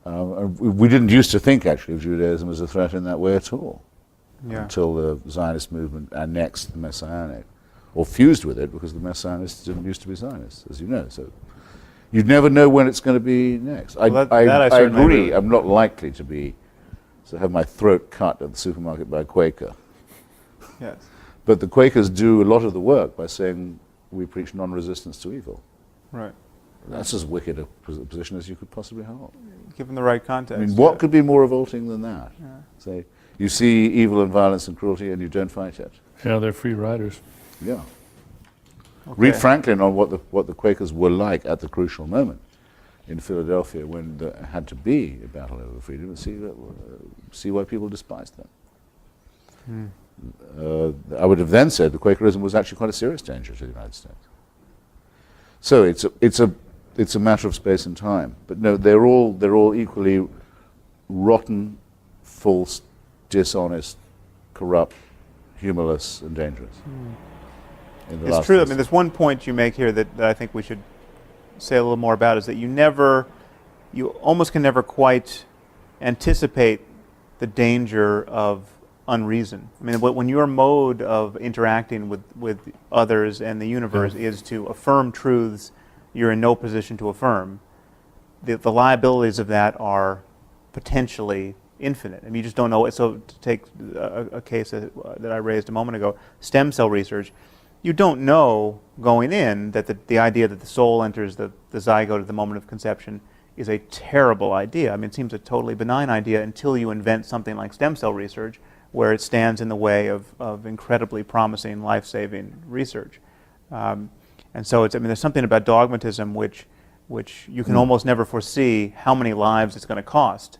And we didn't used to think, actually, of Judaism as a threat in that way at all, Yeah. until the Zionist movement annexed the Messianic, or fused with it, because the Messianists didn't used to be Zionists, as you know. So you never know when it's going to be next. Well, that I I certainly agree. agree. I'm not likely to have my throat cut at the supermarket by a Quaker. Yes. But the Quakers do a lot of the work by saying we preach non-resistance to evil. Right. That's as wicked a position as you could possibly hold. Given the right I context. mean, what yeah. could be more revolting than that? Say, you see evil and violence and cruelty and you don't fight it. Yeah, they're free riders. Yeah. Okay. Read Franklin on what the Quakers were like at the crucial moment in Philadelphia when there had to be a battle over freedom, and see why people despised them. I would have then said that Quakerism was actually quite a serious danger to the United States. So it's a matter of space and time. But no, they're all equally rotten, false, dishonest, corrupt, humorless, and dangerous. In the It's last true. I instance. mean, there's one point you make here that I think we should say a little more about, is that you almost can never quite anticipate the danger of unreason. I mean, when your mode of interacting with others and the universe is to affirm truths you're in no position to affirm, the liabilities of that are potentially infinite. I mean, you just don't know. So to take a case that I raised a moment ago, stem cell research, you don't know going in that the idea that the soul enters the zygote at the moment of conception is a terrible idea. I mean, it seems a totally benign idea until you invent something like stem cell research, where it stands in the way of incredibly promising, life-saving research. And so there's something about dogmatism which you can almost never foresee how many lives it's going to cost,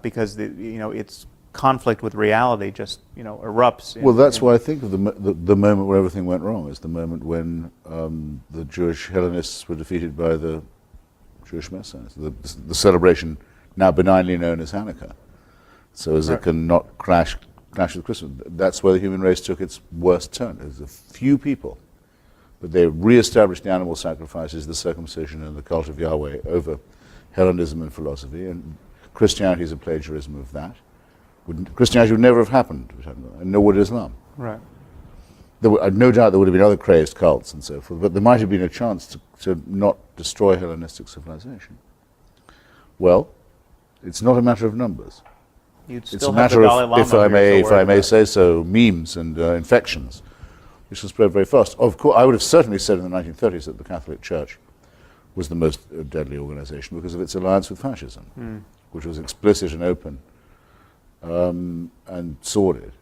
because its conflict with reality just erupts. Well, that's why I think of the moment where everything went wrong is the moment when the Jewish Hellenists were defeated by the Jewish Messianists, the celebration now benignly known as Hanukkah. So as it can not clash with Christmas. That's where the human race took its worst turn. There's a few people, but they re-established the animal sacrifices, the circumcision, and the cult of Yahweh over Hellenism and philosophy, and Christianity is a plagiarism of that. Christianity would never have happened, and nor would Islam. Right. No doubt there would have been other crazed cults and so forth, but there might have been a chance to not destroy Hellenistic civilization. Well, it's not a matter of numbers. You'd It's still a have the matter Dalai of, Lama if I here, may say so, memes and infections, which will spread very fast. Of course, I would have certainly said in the 1930s that the Catholic Church was the most deadly organization because of its alliance with fascism, which was explicit and open and sordid.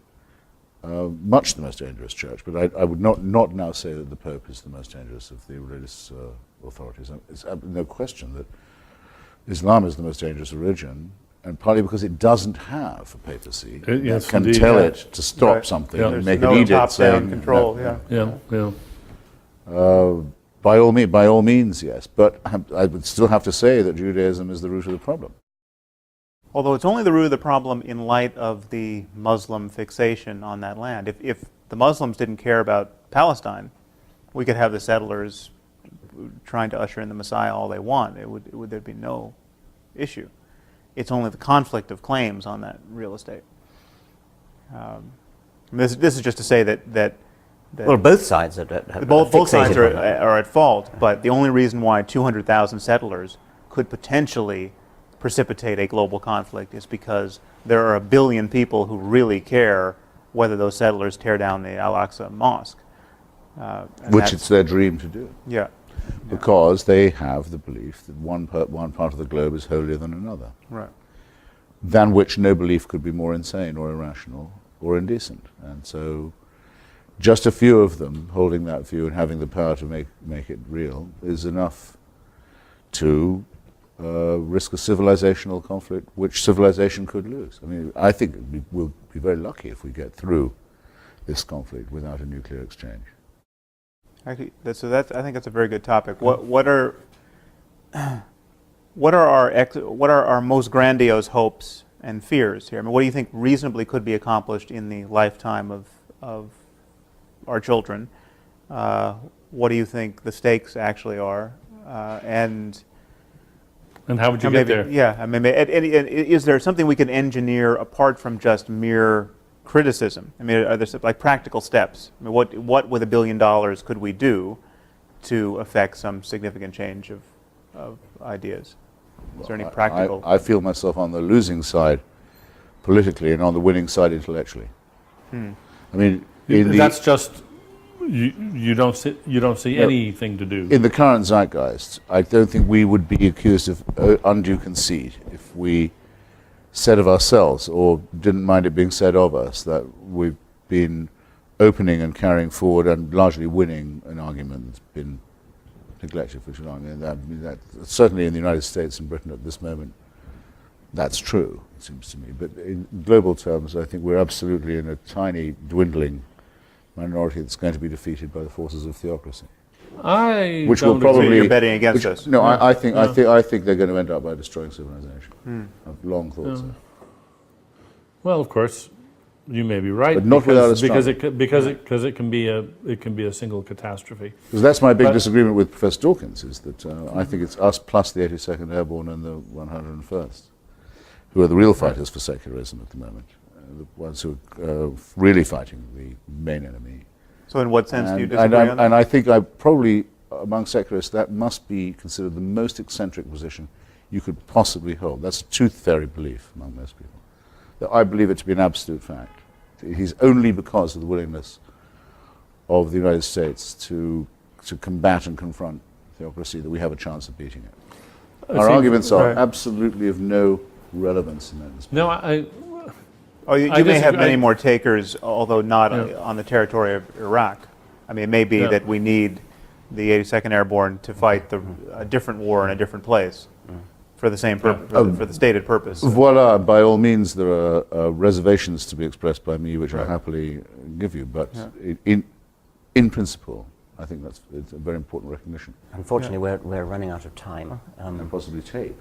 Much the most dangerous church, but I would not now say that the Pope is the most dangerous of the religious authorities. It's no question that Islam is the most dangerous religion, and partly because it doesn't have a papacy that yes, can indeed, tell yeah. it to stop Right. something Yeah. and There's make no an edict top-down saying control. no. Yeah. By all means, yes. But I would still have to say that Judaism is the root of the problem. Although it's only the root of the problem in light of the Muslim fixation on that land. If the Muslims didn't care about Palestine, we could have the settlers trying to usher in the Messiah all they want. There'd be no issue. It's only the conflict of claims on that real estate. This is just to say that Well, both sides are both sides fixated on that. are at fault, but the only reason why 200,000 settlers could potentially precipitate a global conflict is because there are 1 billion people who really care whether those settlers tear down the Al-Aqsa Mosque. Which it's their dream to do. Yeah. Because they have the belief that one part of the globe is holier than another, Right. than which no belief could be more insane or irrational or indecent. And so just a few of them holding that view and having the power to make it real is enough to risk a civilizational conflict which civilization could lose. I mean, I think we'll be very lucky if we get through this conflict without a nuclear exchange. Actually, I think that's a very good topic. What are our most grandiose hopes and fears here? I mean, what do you think reasonably could be accomplished in the lifetime of our children? What do you think the stakes actually are? And how would you get there? Yeah, I mean, is there something we can engineer apart from just mere criticism? I mean, are there like practical steps? I mean, what with $1 billion could we do to affect some significant change of ideas? Is there any practical? I feel myself on the losing side politically and on the winning side intellectually. I mean, that's just you don't see anything to do. In the current zeitgeist, I don't think we would be accused of undue conceit if we said of ourselves, or didn't mind it being said of us, that we've been opening and carrying forward and largely winning an argument that's been neglected for too long. And that certainly in the United States and Britain at this moment, that's true, it seems to me. But in global terms, I think we're absolutely in a tiny, dwindling minority that's going to be defeated by the forces of theocracy. Which will probably. So you're betting against us. No, I think they're going to end up by destroying civilization. I've long thought so. Well, of course, you may be right, but not without a struggle. because it can be a single catastrophe. Because that's my big disagreement with Professor Dawkins, is that I think it's us plus the 82nd Airborne and the 101st who are the real fighters for secularism at the moment, the ones who are really fighting the main enemy. So in what sense do you disagree on that? And I think probably among secularists that must be considered the most eccentric position you could possibly hold. That's a tooth fairy belief among most people. That I believe it to be an absolute fact. It is only because of the willingness of the United States to combat and confront theocracy that we have a chance of beating it. Our arguments are absolutely of no relevance in that respect. No, you may have many more takers, although not on the territory of Iraq. I mean, it may be that we need the 82nd Airborne to fight a different war in a different place for the same purpose, for the stated purpose. Voila, by all means, there are reservations to be expressed by me, which I'll happily give you. But in principle, I think it's a very important recognition. Unfortunately, we're running out of time. And possibly tape.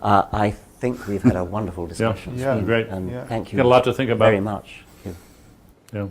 I think we've had a wonderful discussion. Great. And thank you Got a lot to think about. very much. Yeah.